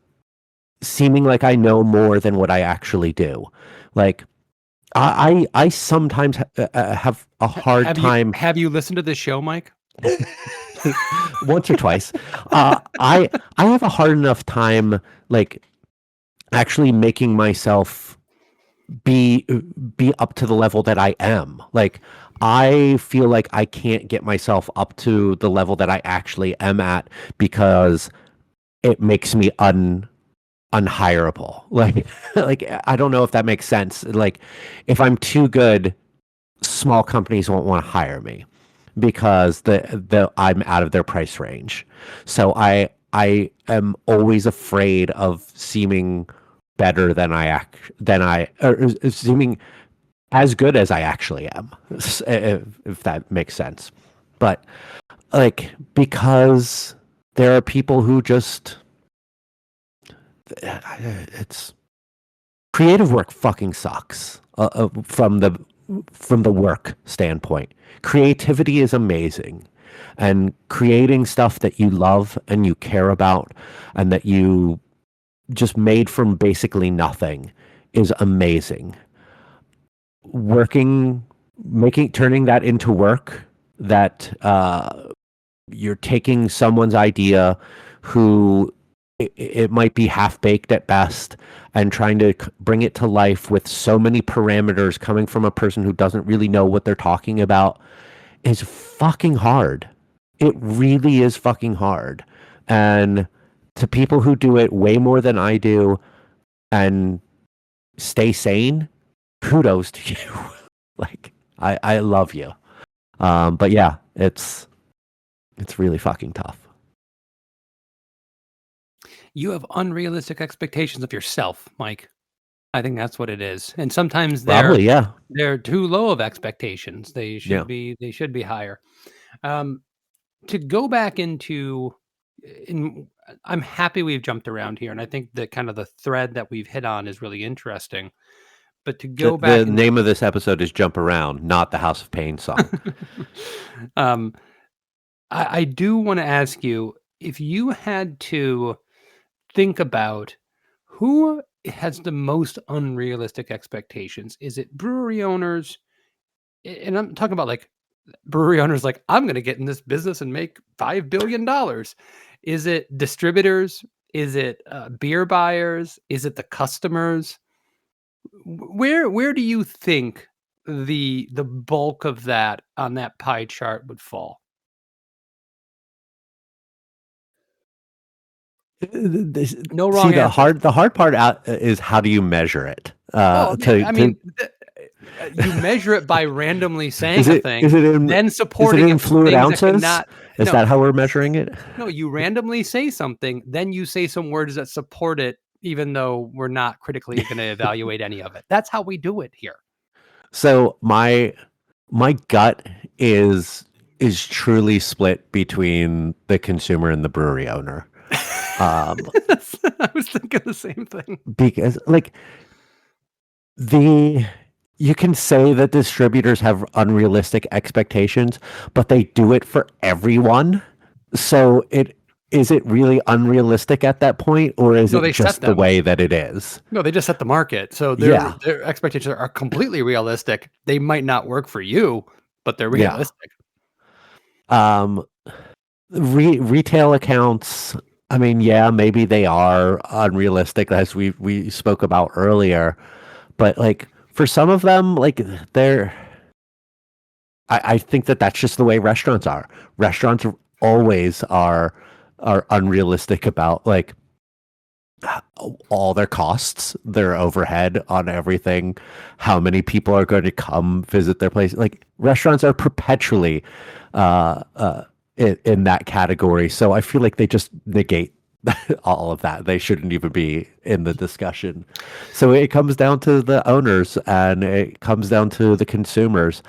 seeming like I know more than what I actually do. Like, I sometimes have a hard time. Have you listened to this show, Mike? Once or twice. I have a hard enough time, like, actually making myself be be up to the level that I am. Like, I feel like I can't get myself up to the level that I actually am at because it makes me unhireable. Like, like, I don't know if that makes sense. Like, if I'm too good, small companies won't want to hire me because the I'm out of their price range. So I am always afraid of seeming better than or seeming as good as I actually am, if that makes sense. But, like, because there are people who just, it's creative work fucking sucks, from the work standpoint. Creativity is amazing, and creating stuff that you love and you care about and that you just made from basically nothing is amazing. Turning that into work, that you're taking someone's idea who it might be half baked at best, and trying to bring it to life with so many parameters coming from a person who doesn't really know what they're talking about is fucking hard. It really is fucking hard. And to people who do it way more than I do and stay sane, kudos to you. Like, I love you. But yeah, it's really fucking tough. You have unrealistic expectations of yourself, Mike. I think that's what it is. And sometimes Probably, yeah. they're too low of expectations. They Yeah. should be higher. To go back into, I'm happy we've jumped around here, and I think that kind of the thread that we've hit on is really interesting. But to go back, The name of this episode is Jump Around, not the House of Pain song. I do want to ask you, if you had to think about who has the most unrealistic expectations, is it brewery owners? And I'm talking about, like, brewery owners like, I'm going to get in this business and make $5 billion. Is it distributors? Is it beer buyers? Is it the customers? Where do you think the bulk of that on that pie chart would fall? No wrong See, the answers. hard part out is, how do you measure it? Well, I mean, you measure it by randomly saying a thing, then supporting it in with fluid things that ounces? cannot. Is No, that how we're measuring it? no, you randomly say something, then you say some words that support it, even though we're not critically going to evaluate any of it. That's how we do it here. So my gut is truly split between the consumer and the brewery owner. I was thinking the same thing. Because, like, you can say that distributors have unrealistic expectations, but they do it for everyone. So is it really unrealistic at that point, or is No, it they set just the them. way that it is? No, they just set the market. So Yeah. their expectations are completely realistic. They might not work for you, but they're Yeah. realistic. Retail accounts, I mean, yeah, maybe they are unrealistic, as we spoke about earlier, but, like, for some of them, like, I think that that's just the way restaurants are. Restaurants always are unrealistic about, like, all their costs, their overhead on everything, how many people are going to come visit their place. Like, restaurants are perpetually in that category. So I feel like they just negate all of that. They shouldn't even be in the discussion. So it comes down to the owners and it comes down to the consumers.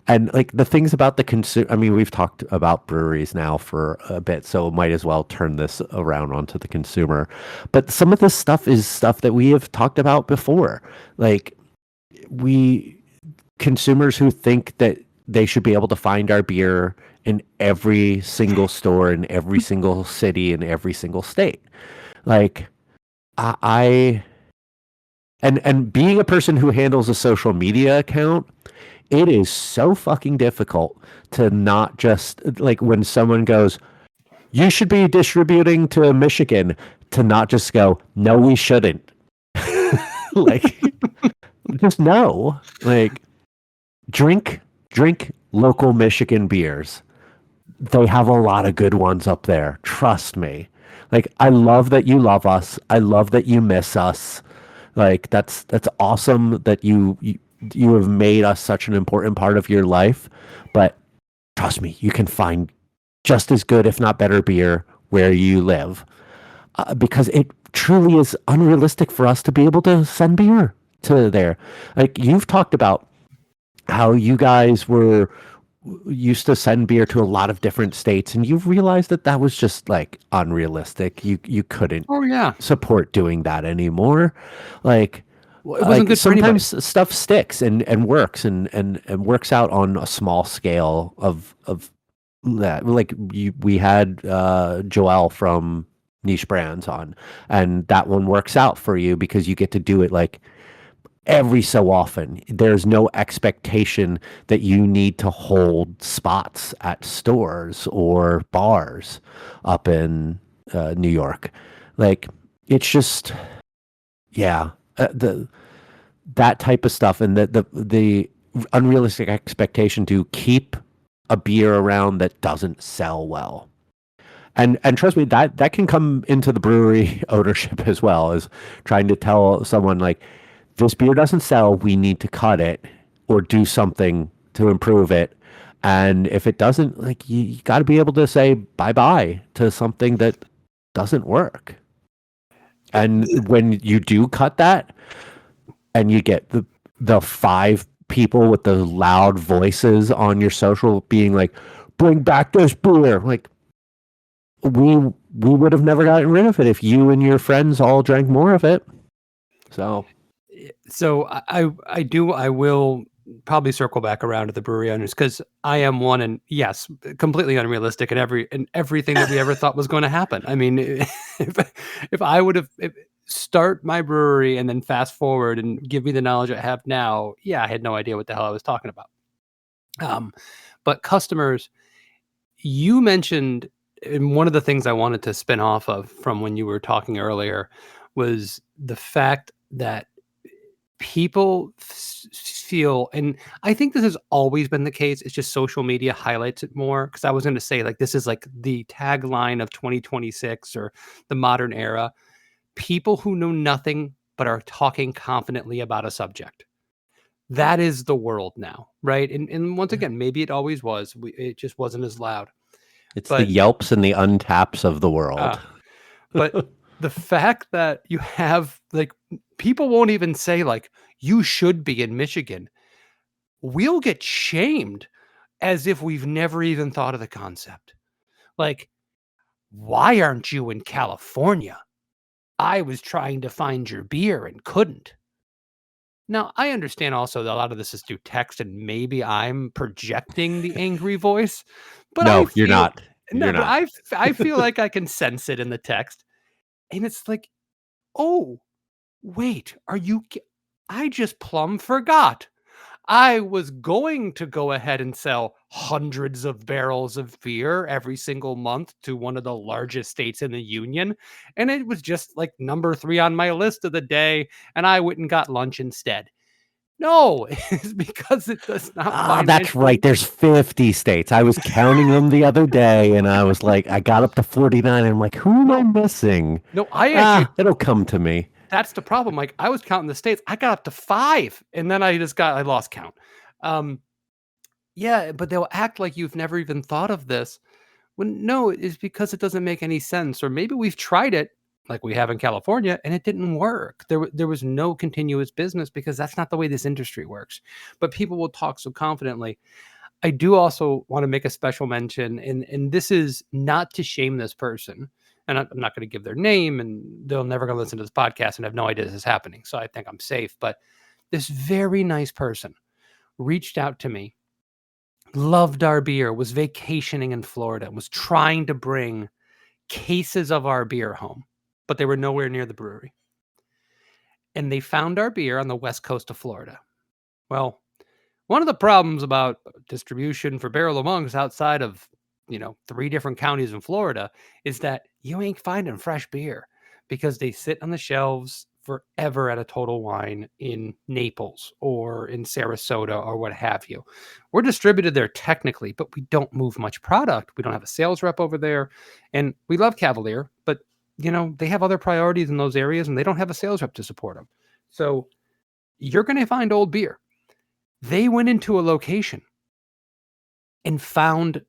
And like the things about the consumer, I mean, we've talked about breweries now for a bit, so might as well turn this around onto the consumer. But some of this stuff is stuff that we have talked about before. Like we consumers who think that they should be able to find our beer in every single store in every single city in every single state. Like I and being a person who handles a social media account, it is so fucking difficult to not just like when someone goes, you should be distributing to Michigan, to not just go, no, we shouldn't. Like just no. Like drink local Michigan beers. They have a lot of good ones up there. Trust me. Like I love that you love us. I love that you miss us. Like that's awesome that you have made us such an important part of your life. But trust me, you can find just as good, if not better, beer where you live. Because it truly is unrealistic for us to be able to send beer to there. Like you've talked about how you guys were used to send beer to a lot of different states and you've realized that that was just like unrealistic. You couldn't Oh yeah. support doing that anymore. Like Well, it wasn't good for anybody. sometimes stuff sticks and works and works out on a small scale of that. Like we had Joelle from Niche Brands on, and that one works out for you because you get to do it like every so often. There's no expectation that you need to hold spots at stores or bars up in New York. Like it's just, yeah, the that type of stuff and the unrealistic expectation to keep a beer around that doesn't sell well. And trust me, that can come into the brewery ownership as well, as trying to tell someone like, this beer doesn't sell, we need to cut it or do something to improve it. And if it doesn't, like you got to be able to say bye bye to something that doesn't work. And when you do cut that, and you get the five people with the loud voices on your social being like, "Bring back this beer," like we would have never gotten rid of it if you and your friends all drank more of it. So I will probably circle back around to the brewery owners because I am one, and yes, completely unrealistic in everything that we ever thought was going to happen. I mean, if I would have start my brewery and then fast forward and give me the knowledge I have now, yeah, I had no idea what the hell I was talking about. But customers, you mentioned, and one of the things I wanted to spin off of from when you were talking earlier was the fact that people feel, and I think this has always been the case, it's just social media highlights it more, because I was going to say like this is like the tagline of 2026 or the modern era: people who know nothing but are talking confidently about a subject. That is the world now, right? And once again, maybe it always was, it just wasn't as loud. it's the But Yelps and the Untaps of the world. uh but the fact that you have like, people won't even say like, you should be in Michigan. We'll get shamed as if we've never even thought of the concept. Like, why aren't you in California? I was trying to find your beer and couldn't. Now, I understand also that a lot of this is through text and maybe I'm projecting the angry voice, but I No, you're feel not. no, You're but not. I feel like I can sense it in the text. And it's like, "Oh, wait, I just plumb forgot. I was going to go ahead and sell hundreds of barrels of beer every single month to one of the largest states in the union, and it was just like number 3 on my list of the day, and I went and got lunch instead." No, it's because it does not Ah, that's right. financially. There's 50 states. I was counting them the other day and I was like, I got up to 49 and I'm like, who am I No, missing? no, I actually, Ah, it'll come to me. that's the problem. Like, I was counting the states, I got up to 5, and then I lost count. Um, yeah, but they'll act like you've never even thought of this. Well, no, it's because it doesn't make any sense. Or maybe we've tried it like we have in California and it didn't work. There was no continuous business because that's not the way this industry works. But people will talk so confidently. I do also want to make a special mention, and this is not to shame this person. And I'm not going to give their name, and they're never going to listen to this podcast and have no idea this is happening. So I think I'm safe. But this very nice person reached out to me, loved our beer, was vacationing in Florida, was trying to bring cases of our beer home, but they were nowhere near the brewery. And they found our beer on the west coast of Florida. Well, one of the problems about distribution for Barrel of Monks outside of, 3 different counties in Florida is that you ain't finding fresh beer because they sit on the shelves forever at a Total Wine in Naples or in Sarasota or what have you. We're distributed there technically, but we don't move much product. We don't have a sales rep over there. And we love Cavalier, but they have other priorities in those areas and they don't have a sales rep to support them. So you're going to find old beer. They went into a location and found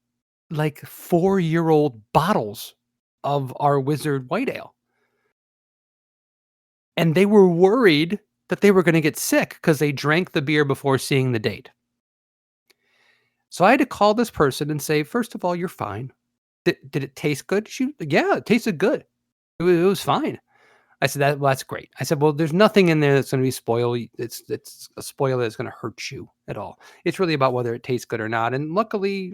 like 4-year-old bottles of our Wizard White Ale. And they were worried that they were going to get sick because they drank the beer before seeing the date. So I had to call this person and say, first of all, you're fine. Did it taste good? Yeah, it tasted good. It was fine. I said, that's great. I said, well, there's nothing in there that's going to be spoil. It's a spoiler that's going to hurt you at all. It's really about whether it tastes good or not. And luckily,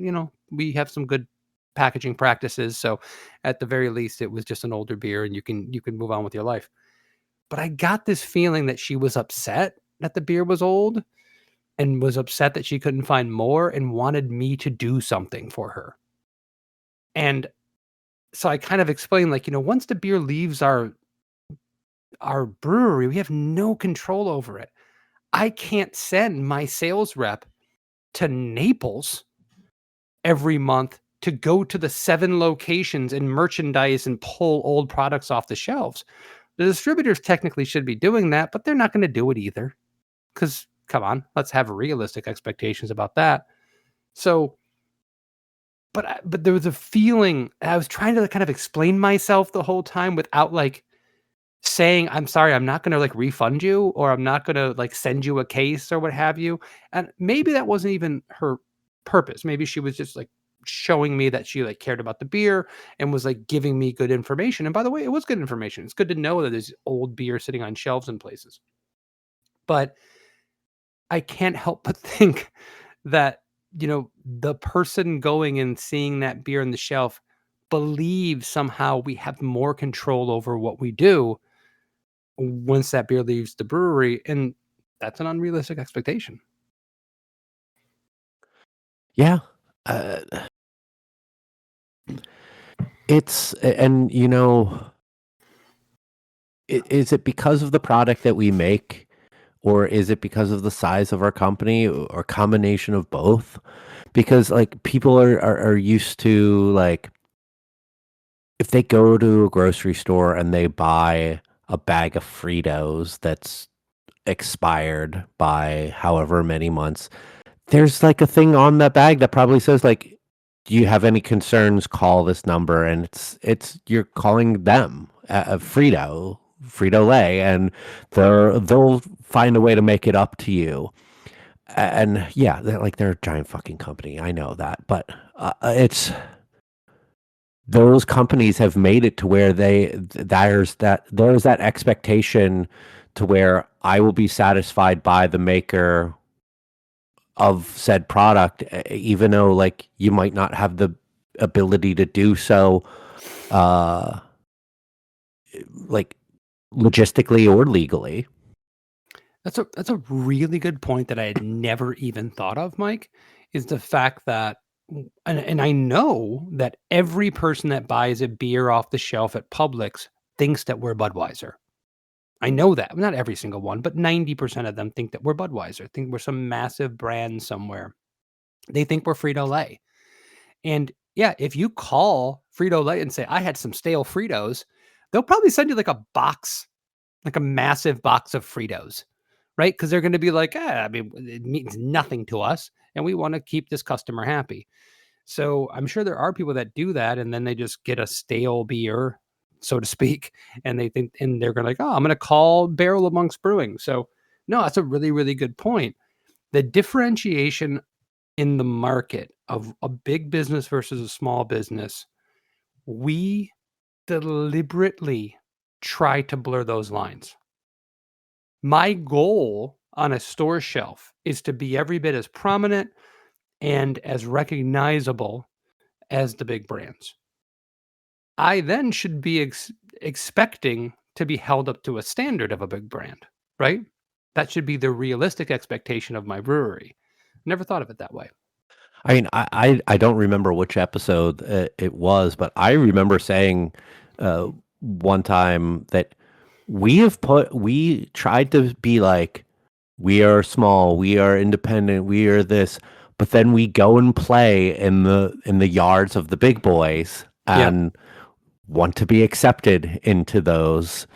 we have some good packaging practices. So at the very least, it was just an older beer and you can move on with your life. But I got this feeling that she was upset that the beer was old and was upset that she couldn't find more and wanted me to do something for her. And so I kind of explained, like, once the beer leaves our brewery, we have no control over it. I can't send my sales rep to Naples every month to go to the 7 locations and merchandise and pull old products off the shelves. The distributors technically should be doing that, but they're not going to do it either. Because, come on, let's have realistic expectations about that. So, but there was a feeling, I was trying to kind of explain myself the whole time without like saying, I'm sorry, I'm not going to like refund you, or I'm not going to like send you a case or what have you. And maybe that wasn't even her purpose. Maybe she was just like showing me that she like cared about the beer and was like giving me good information. And by the way, it was good information. It's good to know that there's old beer sitting on shelves in places. But I can't help but think that, the person going and seeing that beer on the shelf believes somehow we have more control over what we do once that beer leaves the brewery, and that's an unrealistic expectation. Yeah. It's, and is it because of the product that we make, or is it because of the size of our company, or combination of both? Because like people are used to, like, if they go to a grocery store and they buy a bag of Fritos that's expired by however many months, there's like a thing on that bag that probably says like, do you have any concerns, call this number. And it's you're calling them Frito-Lay, and they'll find a way to make it up to you. And yeah, they're a giant fucking company, I know that, but it's those companies have made it to where there's that expectation to where I will be satisfied by the maker of said product, even though like you might not have the ability to do so, uh, like logistically or legally. That's a really good point that I had never even thought of, Mike, is the fact that and I know that every person that buys a beer off the shelf at Publix thinks that we're Budweiser. I know that. Not every single one, but 90% of them think that we're Budweiser, think we're some massive brand somewhere. They think we're Frito-Lay. And yeah, if you call Frito-Lay and say, I had some stale Fritos, they'll probably send you like a box, like a massive box of Fritos, right? Because they're going to be like, I mean, it means nothing to us. And we want to keep this customer happy. So I'm sure there are people that do that, and then they just get a stale beer, so to speak, and they think, and they're going to like, oh, I'm going to call Barrel of Monks Brewing. So no, that's a really, really good point. The differentiation in the market of a big business versus a small business, we deliberately try to blur those lines. My goal on a store shelf is to be every bit as prominent and as recognizable as the big brands. I then should be expecting to be held up to a standard of a big brand, right? That should be the realistic expectation of my brewery. Never thought of it that way. I mean, I don't remember which episode it was, but I remember saying one time that we tried to be like, we are small, we are independent, we are this, but then we go and play in the yards of the big boys Yeah. and want to be accepted into those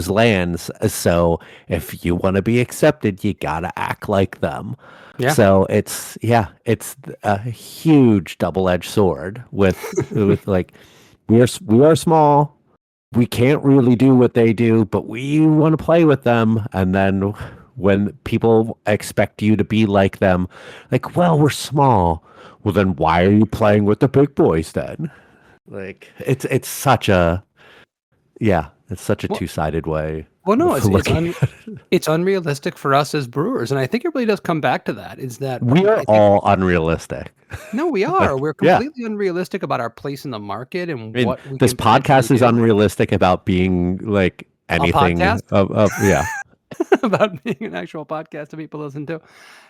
lands. So if you want to be accepted, you gotta act like them. Yeah. So it's a huge double-edged sword with like we are small. We can't really do what they do, but we want to play with them. And then when people expect you to be like them, like, well, we're small. Well, then why are you playing with the big boys then? Like it's such a it's such a Well, two-sided way no, of looking at it. it's unrealistic for us as brewers, and I think it really does come back to that. Is that We are I think all unrealistic. no, we are. Like, We're yeah. completely unrealistic about our place in the market and I mean, what we this can potentially podcast is do. unrealistic about being like A anything podcast yeah. about being an actual podcast that people listen to.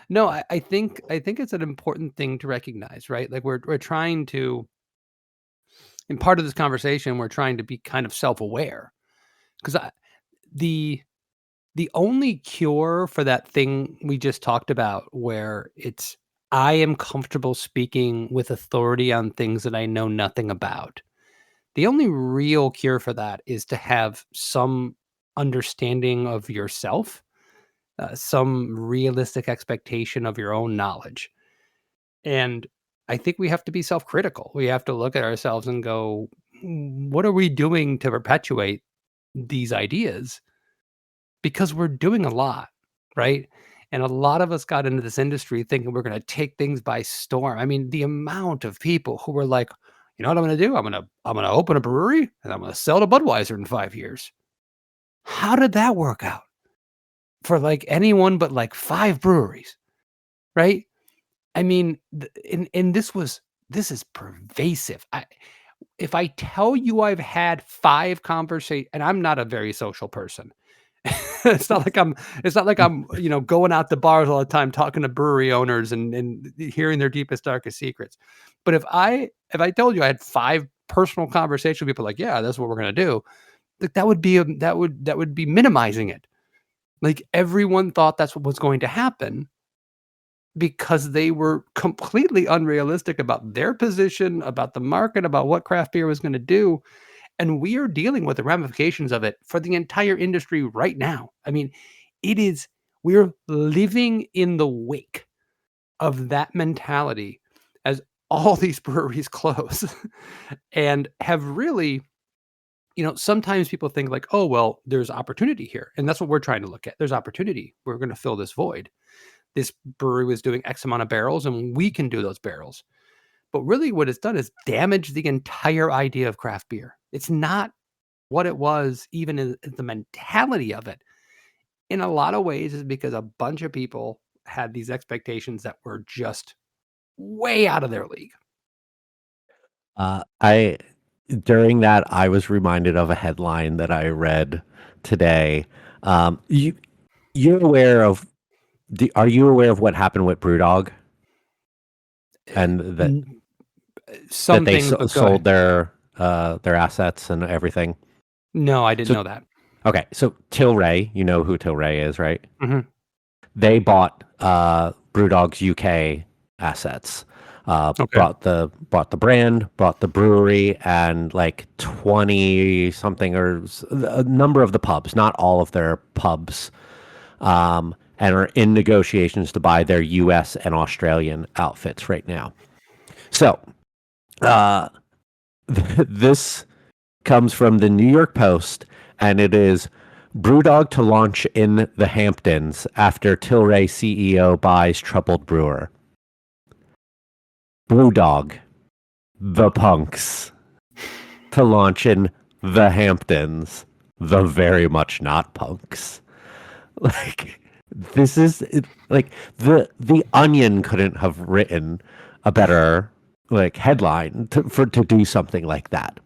No, I think it's an important thing to recognize, right? Like we're trying to, in part of this conversation, we're trying to be kind of self-aware because the the only cure for that thing we just talked about, where it's I am comfortable speaking with authority on things that I know nothing about. The only real cure for that is to have some understanding of yourself, some realistic expectation of your own knowledge. And I think we have to be self-critical. We have to look at ourselves and go, what are we doing to perpetuate these ideas? Because we're doing a lot, right? And a lot of us got into this industry thinking we're going to take things by storm. I mean, the amount of people who were like, you know what I'm going to do? I'm going to open a brewery and I'm going to sell to Budweiser in 5 years. How did that work out for like anyone but like 5 breweries, right? I mean, and this is pervasive. If I tell you I've had 5 conversations, and I'm not a very social person. It's not like I'm, you know, going out to bars all the time talking to brewery owners and hearing their deepest, darkest secrets. But if I told you I had 5 personal conversations with people like, yeah, that's what we're gonna do, like that would be that would be minimizing it. Like everyone thought that's what was going to happen because they were completely unrealistic about their position, about the market, about what craft beer was gonna do. And we are dealing with the ramifications of it for the entire industry right now. I mean, we're living in the wake of that mentality as all these breweries close and have really, you know, sometimes people think like, oh, well, there's opportunity here. And that's what we're trying to look at. There's opportunity. We're going to fill this void. This brewery was doing X amount of barrels and we can do those barrels. But really, what it's done is damage the entire idea of craft beer. It's not what it was, even in the mentality of it, in a lot of ways, is because a bunch of people had these expectations that were just way out of their league. I during that I was reminded of a headline that I read today. You you're aware of are you aware of what happened with BrewDog and N- that Some they things, but go sold ahead. their assets and everything? No, I didn't So know that. okay, so Tilray, you know who Tilray is, right? Mhm. They bought BrewDog's UK assets. Okay. Bought the brand, bought the brewery, and like 20 something or a number of the pubs, not all of their pubs, and are in negotiations to buy their US and Australian outfits right now. So Uh, this comes from the New York Post, and it is Brewdog to launch in the Hamptons after Tilray CEO buys troubled brewer. Brewdog, the punks, to launch in the Hamptons, the very much not punks. Like this is like the Onion couldn't have written a better like headline to do something like that.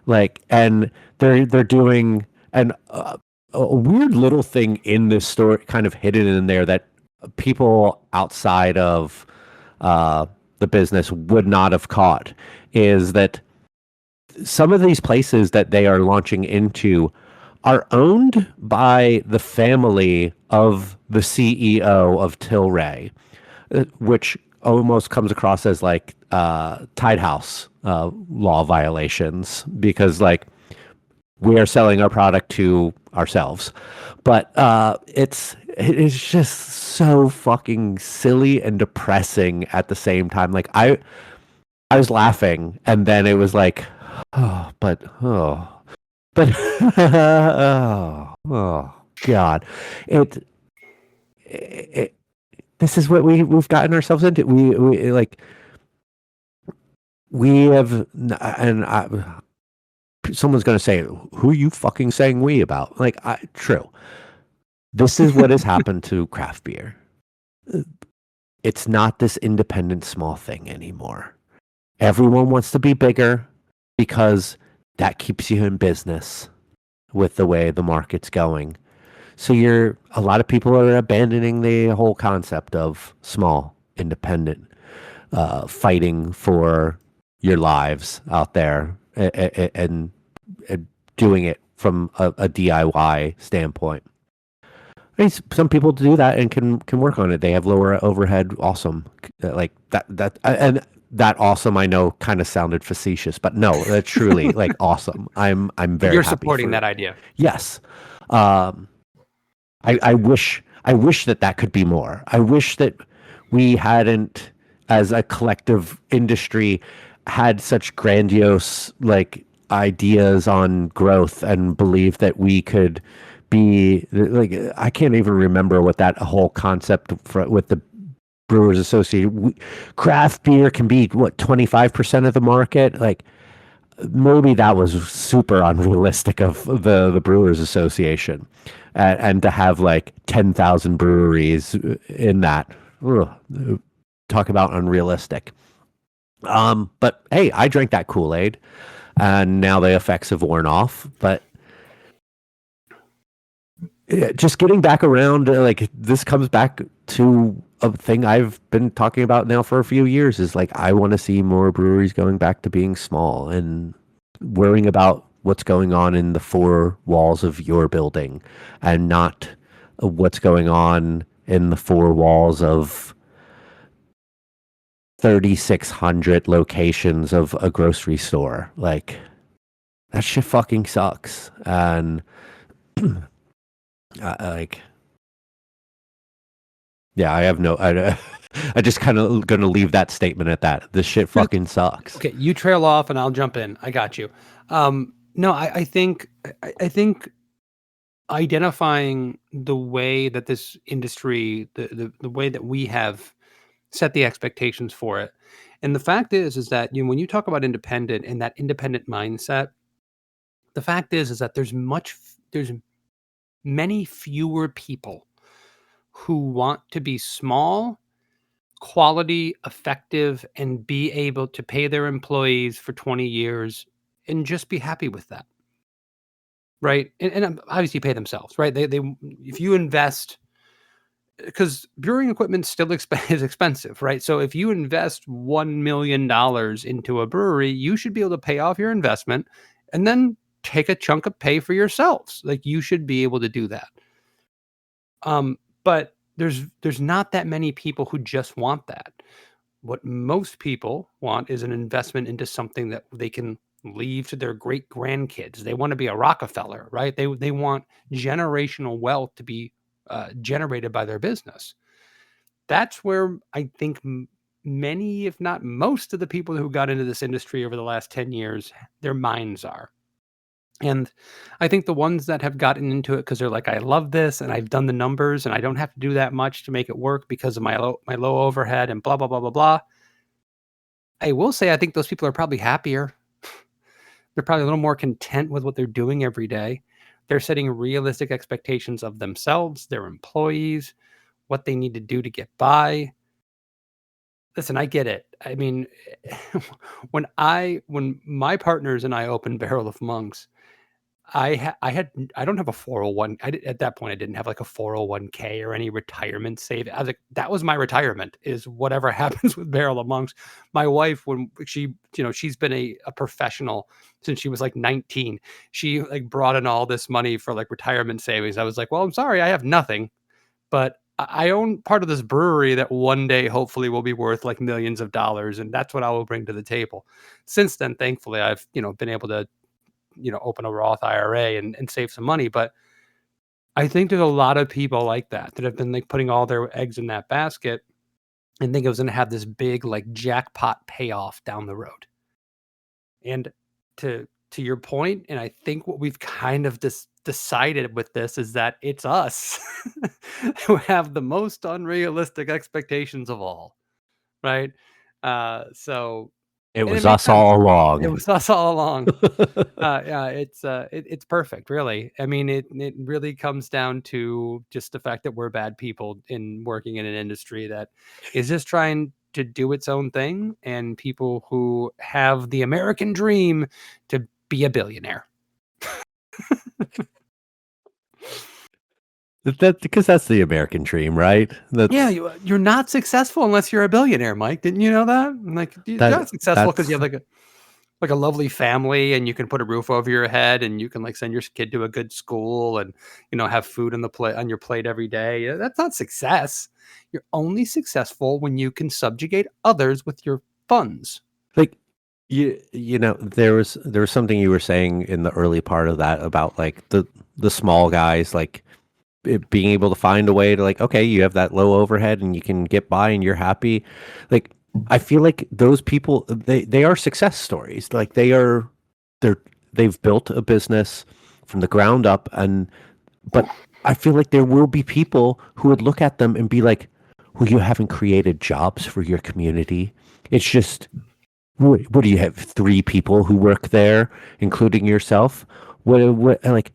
Like, and they're doing a weird little thing in this story, kind of hidden in there that people outside of the business would not have caught, is that some of these places that they are launching into are owned by the family of the CEO of Tilray, which almost comes across as like Tide House law violations, because like we are selling our product to ourselves. But it's just so fucking silly and depressing at the same time. Like I was laughing, and then it was like, but oh God, it this is what we've gotten ourselves into. We like we have, and someone's gonna say, "Who are you fucking saying we about?" Like, true. This is what has happened to craft beer. It's not this independent small thing anymore. Everyone wants to be bigger because that keeps you in business with the way the market's going. So a lot of people are abandoning the whole concept of small, independent, fighting for your lives out there, and doing it from a DIY standpoint. I mean, some people do that and can work on it. They have lower overhead. Awesome, like and that awesome. I know kind of sounded facetious, but no, that's truly like awesome. I'm very You're happy supporting for that idea. Yes. Um, I wish that could be more. I wish that we hadn't, as a collective industry, had such grandiose like ideas on growth and believe that we could be like, I can't even remember what that whole concept with the Brewers Association. Craft beer can be what, 25% of the market. Like, maybe that was super unrealistic of the Brewers Association, and to have like 10,000 breweries in that. Ugh, talk about unrealistic. But hey, I drank that Kool-Aid, and now the effects have worn off. But just getting back around, like this comes back to a thing I've been talking about now for a few years, is like I want to see more breweries going back to being small and worrying about what's going on in the four walls of your building, and not what's going on in the four walls of 3,600 locations of a grocery store. Like, that shit fucking sucks. And like, yeah, I have no. I just kind of gonna leave that statement at that. This shit fucking sucks. Okay, you trail off and I'll jump in. I got you. No, I think identifying the way that this industry, the way that we have set the expectations for it, and the fact is that when you talk about independent and that independent mindset, the fact is that there's many fewer people who want to be small, quality, effective, and be able to pay their employees for 20 years and just be happy with that. Right. And obviously pay themselves. Right. They, if you invest, because brewing equipment still is expensive. Right. So if you invest $1 million into a brewery, you should be able to pay off your investment and then take a chunk of pay for yourselves. Like, you should be able to do that. But there's not that many people who just want that. What most people want is an investment into something that they can leave to their great grandkids. They want to be a Rockefeller, right? They want generational wealth to be generated by their business. That's where I think many, if not most of the people who got into this industry over the last 10 years, their minds are. And I think the ones that have gotten into it because they're like, I love this and I've done the numbers and I don't have to do that much to make it work because of my low overhead and blah, blah, blah, blah, blah. I will say I think those people are probably happier. They're probably a little more content with what they're doing every day. They're setting realistic expectations of themselves, their employees, what they need to do to get by. Listen, I get it. I mean, when my partners and I opened Barrel of Monks, I don't have a 401. At that point I didn't have like a 401k or any retirement save. I was like, that was my retirement is whatever happens with Barrel of Monks. My wife, when she's been a professional since she was like 19. She like brought in all this money for like retirement savings. I was like, well, I'm sorry, I have nothing, but I own part of this brewery that one day hopefully will be worth like millions of dollars, and that's what I will bring to the table. Since then, thankfully, I've been able to open a Roth IRA and save some money. But I think there's a lot of people like that have been like putting all their eggs in that basket and think it was going to have this big like jackpot payoff down the road. And to your point, and I think what we've kind of decided with this is that it's us who have the most unrealistic expectations of all, right? So It and it was makes us sense. all It along. was us all along. Yeah, it's perfect, really. I mean, it really comes down to just the fact that we're bad people in working in an industry that is just trying to do its own thing, and people who have the American dream to be a billionaire. That because that's the American dream, right? Yeah, That's you're not successful unless you're a billionaire, Mike. Didn't you know that? Like, you're that not successful because you that's have like a lovely family and you can put a roof over your head and you can like send your kid to a good school and have food on the plate on your plate every day. That's not success. You're only successful when you can subjugate others with your funds. like there was something you were saying in the early part of that about like the small guys like being able to find a way to like, okay, you have that low overhead and you can get by and you're happy. Like I feel like those people they are success stories. Like they've built a business from the ground up, and but I feel like there will be people who would look at them and be like, well, you haven't created jobs for your community. It's just what do you have, three people who work there, including yourself? What like,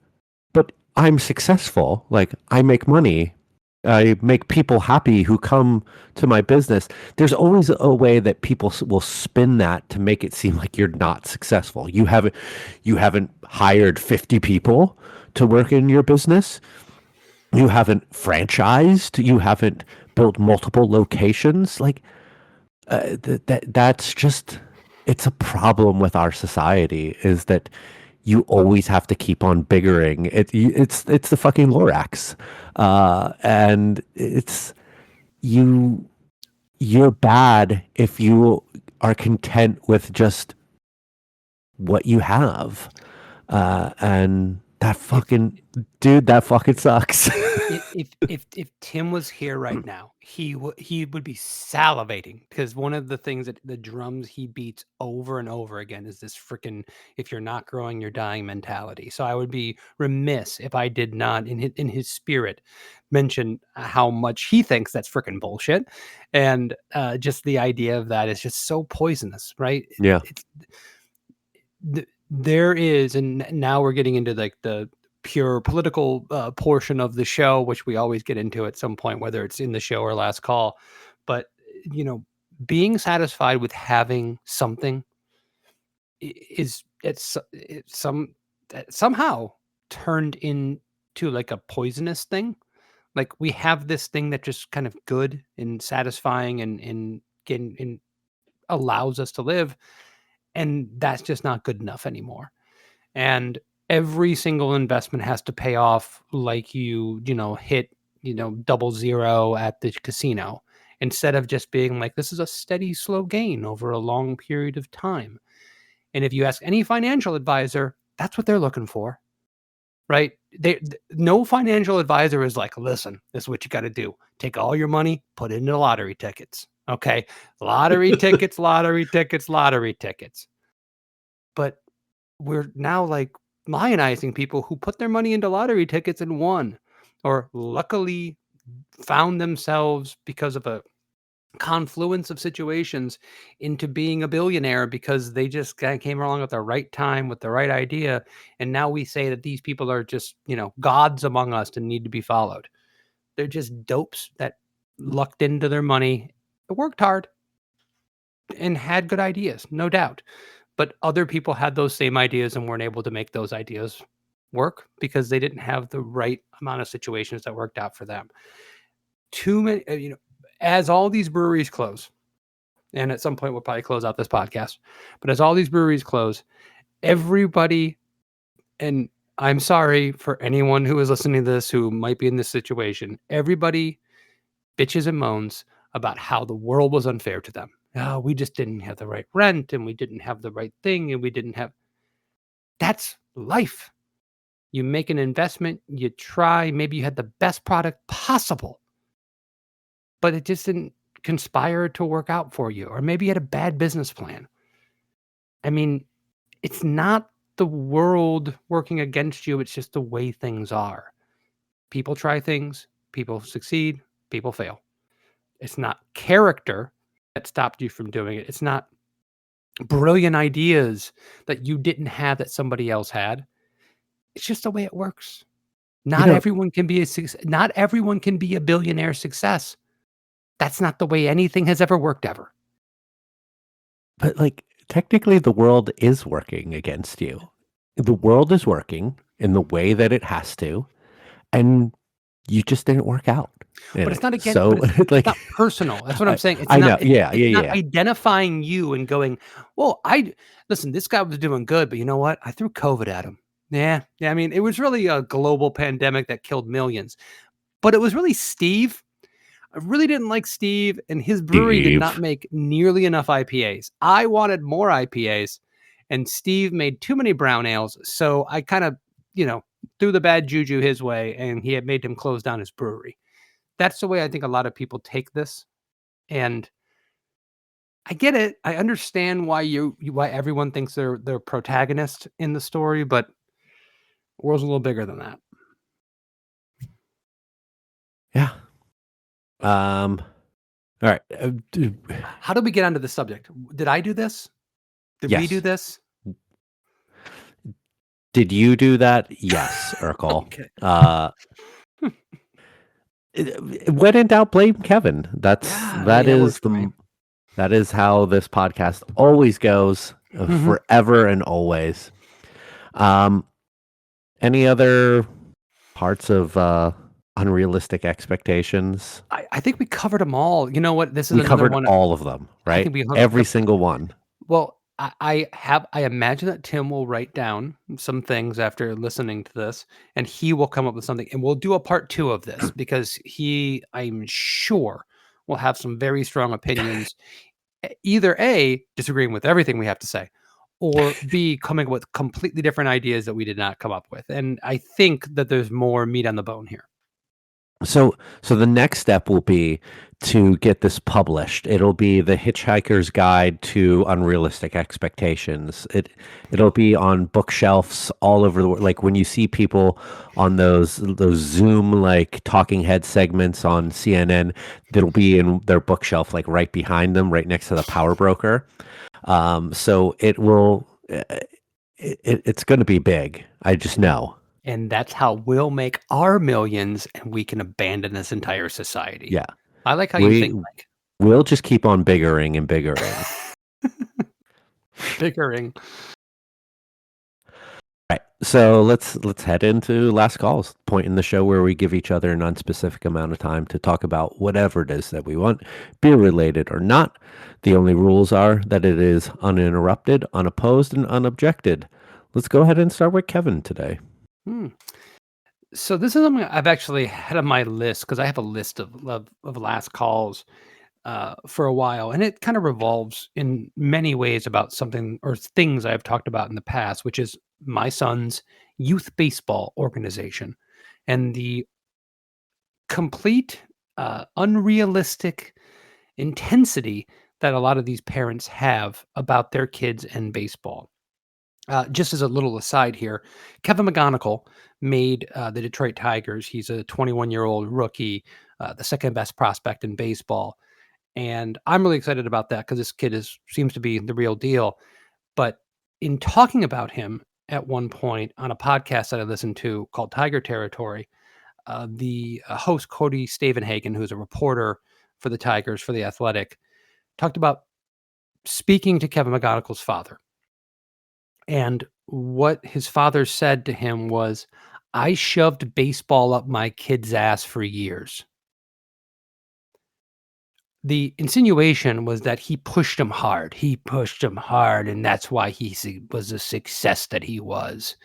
but I'm successful. Like I make money. I make people happy who come to my business. There's always a way that people will spin that to make it seem like you're not successful. You haven't hired 50 people to work in your business. You haven't franchised. You haven't built multiple locations. Like that's just it's a problem with our society is that you always have to keep on biggering it's the fucking Lorax, and it's you you're bad if you are content with just what you have, and that If fucking dude that fucking sucks. if Tim was here right now, he would be salivating because one of the things that the drums he beats over and over again is this freaking "if you're not growing, you're dying" mentality. So I would be remiss if I did not, in his spirit, mention how much he thinks that's freaking bullshit, and just the idea of that is just so poisonous, right? Yeah. It's there is, and now we're getting into like the pure political portion of the show, which we always get into at some point, whether it's in the show or last call. But you know, being satisfied with having something is somehow turned into like a poisonous thing. Like we have this thing that just kind of good and satisfying and getting and allows us to live, and that's just not good enough anymore. And every single investment has to pay off like hit double zero at the casino, instead of just being like, this is a steady slow gain over a long period of time. And if you ask any financial advisor, that's what they're looking for, right? No financial advisor is like, listen, this is what you got to do: take all your money, put it into lottery tickets. Okay. Lottery tickets, lottery tickets, lottery tickets. But we're now like lionizing people who put their money into lottery tickets and won, or luckily found themselves because of a confluence of situations into being a billionaire because they just came along at the right time with the right idea. And now we say that these people are just, gods among us and need to be followed. They're just dopes that lucked into their money, worked hard, and had good ideas, no doubt. But other people had those same ideas and weren't able to make those ideas work because they didn't have the right amount of situations that worked out for them. Too many, as all these breweries close, and at some point we'll probably close out this podcast, but as all these breweries close, everybody, and I'm sorry for anyone who is listening to this who might be in this situation, everybody bitches and moans about how the world was unfair to them. Oh, we just didn't have the right rent and we didn't have the right thing and we didn't have. That's life. You make an investment, you try, maybe you had the best product possible, but it just didn't conspire to work out for you. Or maybe you had a bad business plan. I mean, it's not the world working against you, it's just the way things are. People try things, people succeed, people fail. It's not character that stopped you from doing it. It's not brilliant ideas that you didn't have that somebody else had. It's just the way it works. You Not know, everyone can be not everyone can be a billionaire success. That's not the way anything has ever worked ever. but like technically the world is working against you. The world is working in the way that it has to, and you just didn't work out in But it's it. not again, So but it's like not personal. That's what I'm I, saying. I know. Yeah, It's yeah, not yeah. identifying you and going, well, listen, this guy was doing good, but you know what? I threw COVID at him. Yeah. Yeah. I mean, it was really a global pandemic that killed millions, but it was really Steve. I really didn't like Steve, and his brewery did not Steve. make nearly enough IPAs. I wanted more IPAs, and Steve made too many brown ales. So I kind of, threw the bad juju his way, and he had made him close down his brewery. That's the way I think a lot of people take this. And I get it. I understand why why everyone thinks they're protagonist in the story, but the world's a little bigger than that. Yeah. All right. How did we get onto the subject? Did I do this? Did we do Yes. this? Did you do that? Yes, Urkel. Okay. When in doubt, blame Kevin. Yeah, that works for me. That is how this podcast always goes, Mhm. forever and always. Any other parts of Unrealistic Expectations? I think we covered them all. You know what? This is We another covered one. all of them, I right? think we Every single one. well, I imagine that Tim will write down some things after listening to this, and he will come up with something, and we'll do a part 2 of this because I'm sure, will have some very strong opinions, either A, disagreeing with everything we have to say, or B, coming up with completely different ideas that we did not come up with. And I think that there's more meat on the bone here. So the next step will be to get this published. It'll be the Hitchhiker's Guide to Unrealistic Expectations. It'll be on bookshelves all over the world. Like when you see people on those Zoom like talking head segments on CNN, that'll be in their bookshelf, like right behind them, right next to the power broker. So it will. It's going to be big. I just know. And that's how we'll make our millions and we can abandon this entire society. Yeah. I like how you think, Mike. We'll just keep on biggering and biggering. Bickering. Right. So let's head into last calls, point in the show where we give each other an unspecific amount of time to talk about whatever it is that we want, beer related or not. The only rules are that it is uninterrupted, unopposed, and unobjected. Let's go ahead and start with Kevin today. So this is something I've actually had on my list because I have a list of last calls for a while, and it kind of revolves in many ways about something or things I've talked about in the past, which is my son's youth baseball organization and the complete unrealistic intensity that a lot of these parents have about their kids and baseball. Just as a little aside here, Kevin McGonigal made the Detroit Tigers. He's a 21-year-old rookie, the second best prospect in baseball. And I'm really excited about that because this kid seems to be the real deal. But in talking about him at one point on a podcast that I listened to called Tiger Territory, the host Cody Stavenhagen, who's a reporter for the Tigers for the Athletic, talked about speaking to Kevin McGonigal's father. And what his father said to him was, "I shoved baseball up my kid's ass for years." The insinuation was that he pushed him hard. He pushed him hard, and that's why was the success that he was.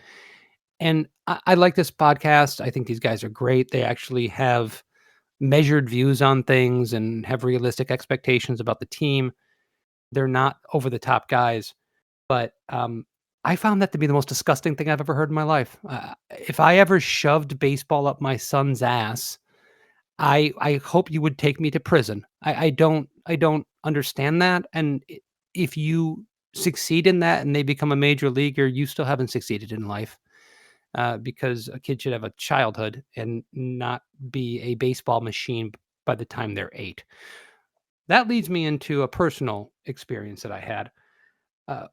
And I like this podcast. I think these guys are great. They actually have measured views on things and have realistic expectations about the team. They're not over the top guys, but I found that to be the most disgusting thing I've ever heard in my life. If I ever shoved baseball up my son's ass, I hope you would take me to prison. I don't understand that. And if you succeed in that and they become a major leaguer, you still haven't succeeded in life. Because a kid should have a childhood and not be a baseball machine by the time they're 8. That leads me into a personal experience that I had.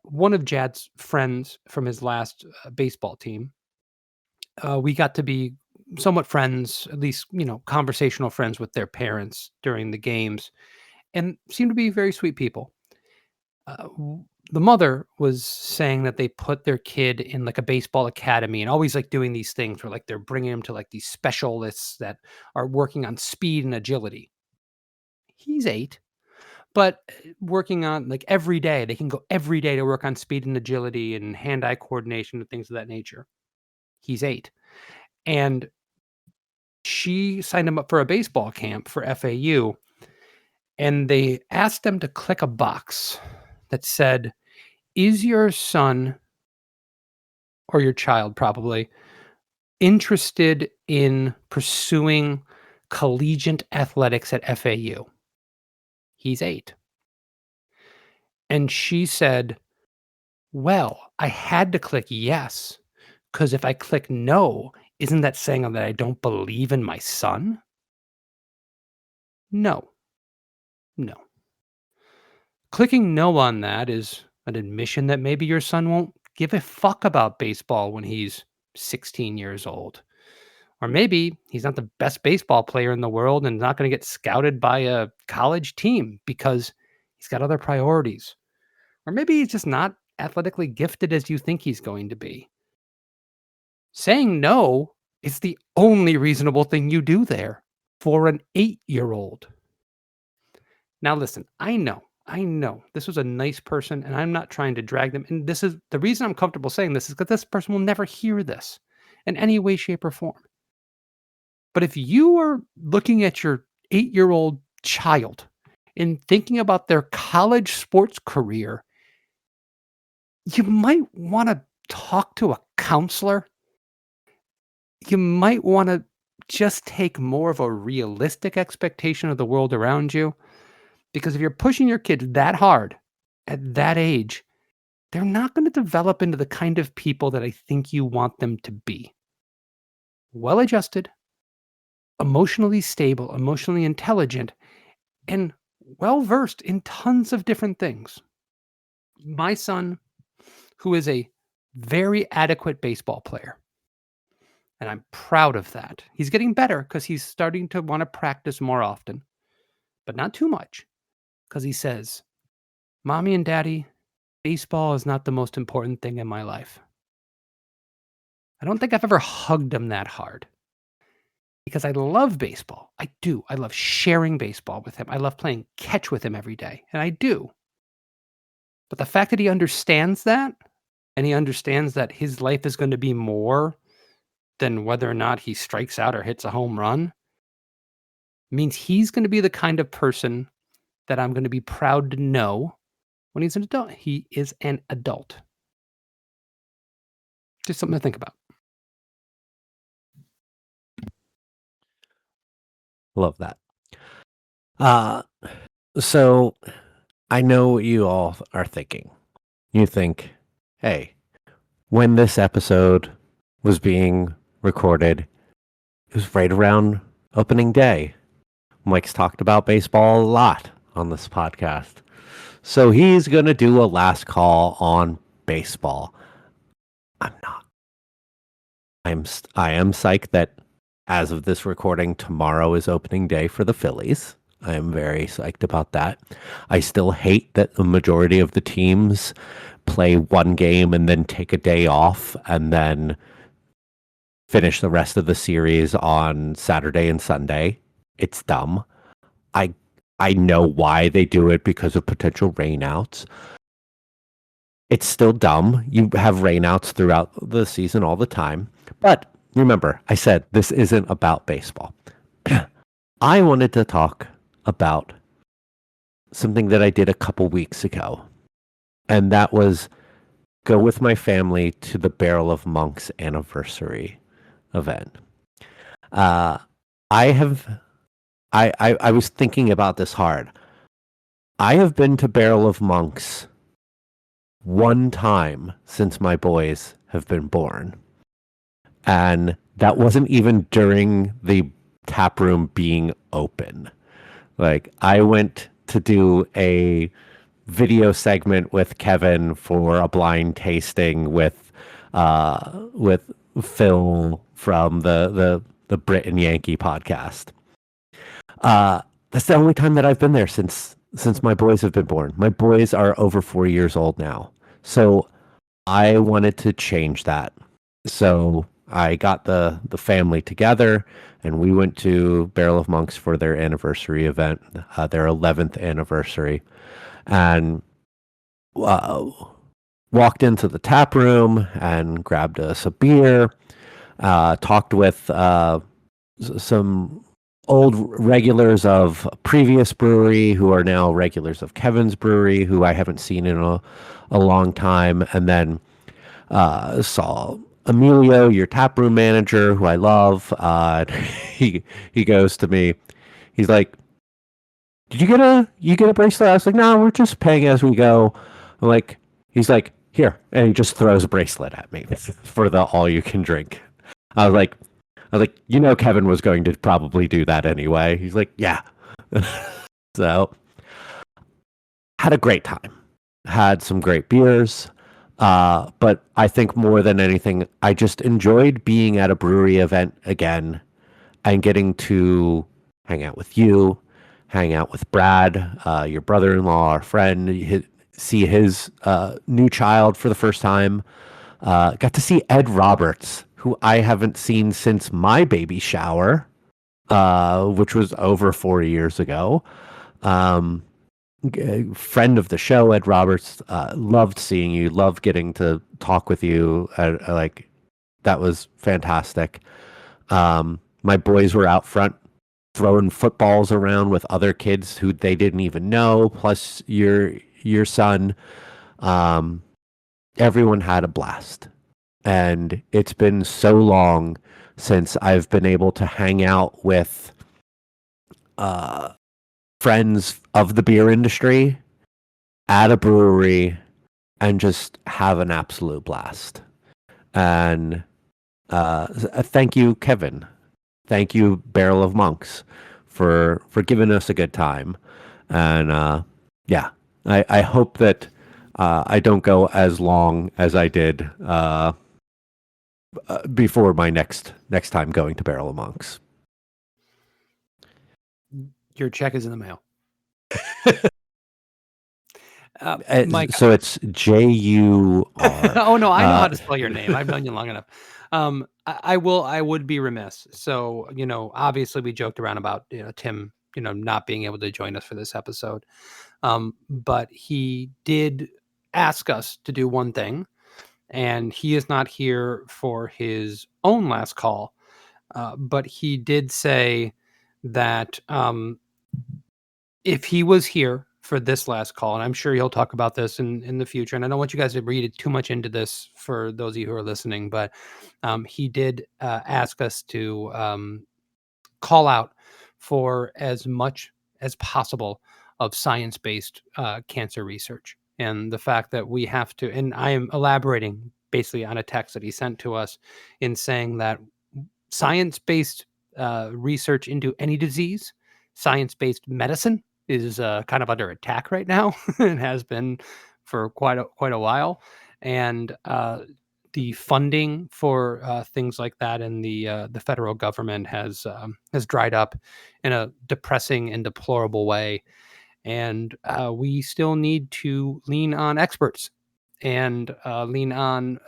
One of Jad's friends from his last baseball team, we got to be somewhat friends, at least, conversational friends with their parents during the games, and seemed to be very sweet people. The mother was saying that they put their kid in like a baseball academy and always like doing these things where like they're bringing him to like these specialists that are working on speed and agility. He's 8, but working on like every day, they can go every day to work on speed and agility and hand-eye coordination and things of that nature. He's 8. And she signed him up for a baseball camp for FAU, and they asked them to click a box that said, "Is your son or your child probably interested in pursuing collegiate athletics at FAU?" He's 8. And she said, "Well, I had to click yes, because if I click no, isn't that saying that I don't believe in my son?" No, no. Clicking no on that is an admission that maybe your son won't give a fuck about baseball when he's 16 years old. Or maybe he's not the best baseball player in the world and not going to get scouted by a college team because he's got other priorities. Or maybe he's just not athletically gifted as you think he's going to be. Saying no is the only reasonable thing you do there for an 8-year-old. Now, listen, I know this was a nice person, and I'm not trying to drag them. And this is the reason I'm comfortable saying this is because this person will never hear this in any way, shape, or form. But if you are looking at your 8-year-old child and thinking about their college sports career, you might want to talk to a counselor. You might want to just take more of a realistic expectation of the world around you. Because if you're pushing your kids that hard at that age, they're not going to develop into the kind of people that I think you want them to be. Well adjusted, emotionally stable, emotionally intelligent, and well versed in tons of different things. My son, who is a very adequate baseball player, and I'm proud of that. He's getting better because he's starting to want to practice more often, but not too much because he says, "Mommy and Daddy, baseball is not the most important thing in my life." I don't think I've ever hugged him that hard because I love baseball. I do. I love sharing baseball with him. I love playing catch with him every day, and I do. But the fact that he understands that, and he understands that his life is going to be more than whether or not he strikes out or hits a home run, means he's going to be the kind of person that I'm going to be proud to know when he's an adult. He is an adult. Just something to think about. Love that. Uh, So I know what you all are thinking. You think, hey, when this episode was being recorded, it was right around opening day. Mike's talked about baseball a lot on this podcast. So he's going to do a last call on baseball. I'm not. I am psyched that as of this recording, tomorrow is opening day for the Phillies. I am very psyched about that. I still hate that the majority of the teams play one game and then take a day off and then finish the rest of the series on Saturday and Sunday. It's dumb. I I know why they do it because of potential rainouts. It's still dumb. You have rainouts throughout the season all the time. But remember, I said this isn't about baseball. I wanted to talk about something that I did a couple weeks ago, and that was go with my family to the Barrel of Monks anniversary event. Uh, I have, I was thinking about this hard. I have been to Barrel of Monks one time since my boys have been born. And that wasn't even during the tap room being open. Like, I went to do a video segment with Kevin for a blind tasting with Phil from the Brit and Yankee podcast. That's the only time that I've been there since my boys have been born. My boys are over 4 years old now. So I wanted to change that. So I got the family together and we went to Barrel of Monks for their anniversary event, their 11th anniversary, and walked into the tap room and grabbed us a beer, talked with some old regulars of a previous brewery who are now regulars of Kevin's brewery, who I haven't seen in a long time, and then saw Emilio, your taproom manager, who I love. He goes to me. He's like, "Did you get a bracelet?" I was like, "No, we're just paying as we go." I'm like, he's like, "Here," and he just throws a bracelet at me for the all you can drink. I was like, Kevin was going to probably do that anyway. He's like, "Yeah." So had a great time. Had some great beers. But I think more than anything, I just enjoyed being at a brewery event again and getting to hang out with you, hang out with Brad, your brother-in-law, our friend, see his new child for the first time. Got to see Ed Roberts, who I haven't seen since my baby shower, which was over 4 years ago. Um, Friend of the show, Ed Roberts, loved seeing you, loved getting to talk with you. Like, that was fantastic. My boys were out front throwing footballs around with other kids who they didn't even know, plus your son. Um, Everyone had a blast. And it's been so long since I've been able to hang out with friends of the beer industry at a brewery and just have an absolute blast. And thank you, Kevin. Thank you, Barrel of Monks, for giving us a good time. And yeah, I hope that I don't go as long as I did before my next time going to Barrel of Monks. Your check is in the mail. Mike, So it's Jur. oh no, I know how to spell your name. I've known you long enough. I would be remiss. So, obviously we joked around about, Tim, not being able to join us for this episode. But he did ask us to do one thing, and he is not here for his own last call. But he did say that if he was here for this last call, and I'm sure he'll talk about this in the future, and I don't want you guys to read too much into this for those of you who are listening, but he did ask us to call out for as much as possible of science-based cancer research. And the fact that we have to, and I am elaborating basically on a text that he sent to us in saying that science-based research into any disease, science-based medicine is kind of under attack right now and has been for quite a while. And the funding for things like that in the federal government has dried up in a depressing and deplorable way. And we still need to lean on experts and lean on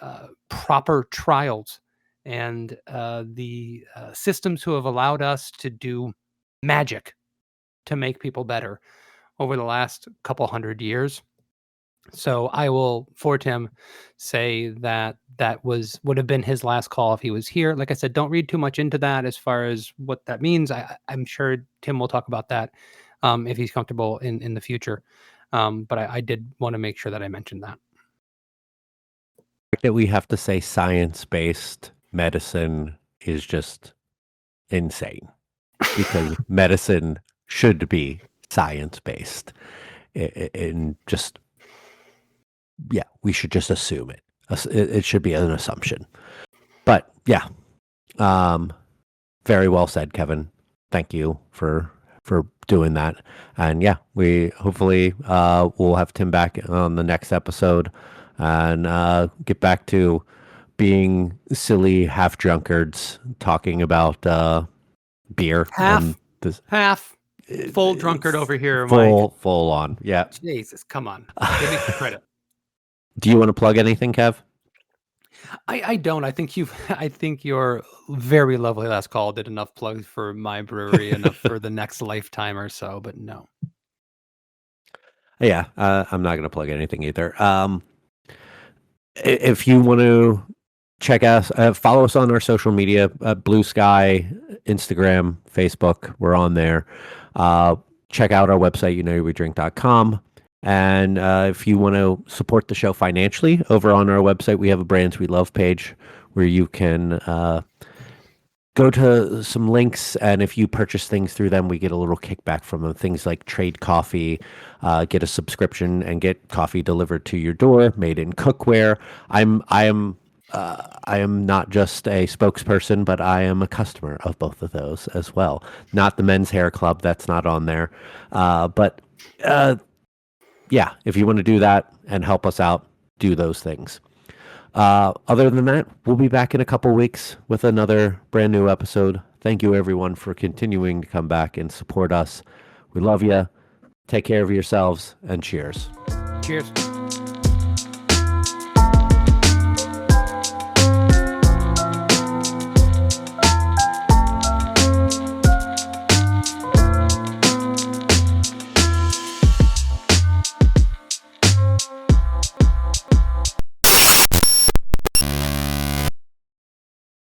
proper trials and the systems who have allowed us to do magic to make people better over the last couple hundred years. So I will, for Tim, say that would have been his last call if he was here. Like I said, don't read too much into that as far as what that means. I'm sure Tim will talk about that if he's comfortable in the future. But I did want to make sure that I mentioned that. The fact that we have to say science-based medicine is just insane because medicine should be science-based. And just, yeah, we should just assume it. It should be an assumption. But yeah, very well said, Kevin. Thank you for doing that. And yeah, we hopefully we'll have Tim back on the next episode and get back to being silly half drunkards talking about beer. Half full drunkard over here, full Mike. Full on. Yeah. Jesus, come on. Give me some credit. Do you want to plug anything, Kev? I don't. I think your very lovely last call did enough plugs for my brewery, enough for the next lifetime or so, but no. Yeah, I'm not going to plug anything either. If you want to check us, follow us on our social media, Blue Sky, Instagram, Facebook. We're on there. Check out our website, youknowwewedrink.com. And if you want to support the show financially, over on our website, we have a Brands We Love page where you can go to some links. And if you purchase things through them, we get a little kickback from them. Things like trade coffee, get a subscription and get coffee delivered to your door, Made In Cookware. I am not just a spokesperson, but I am a customer of both of those as well. Not the Men's Hair Club, that's not on there. But yeah, if you want to do that and help us out, do those things. Other than that, we'll be back in a couple weeks with another brand new episode. Thank you, everyone, for continuing to come back and support us. We love you. Take care of yourselves, and cheers. Cheers.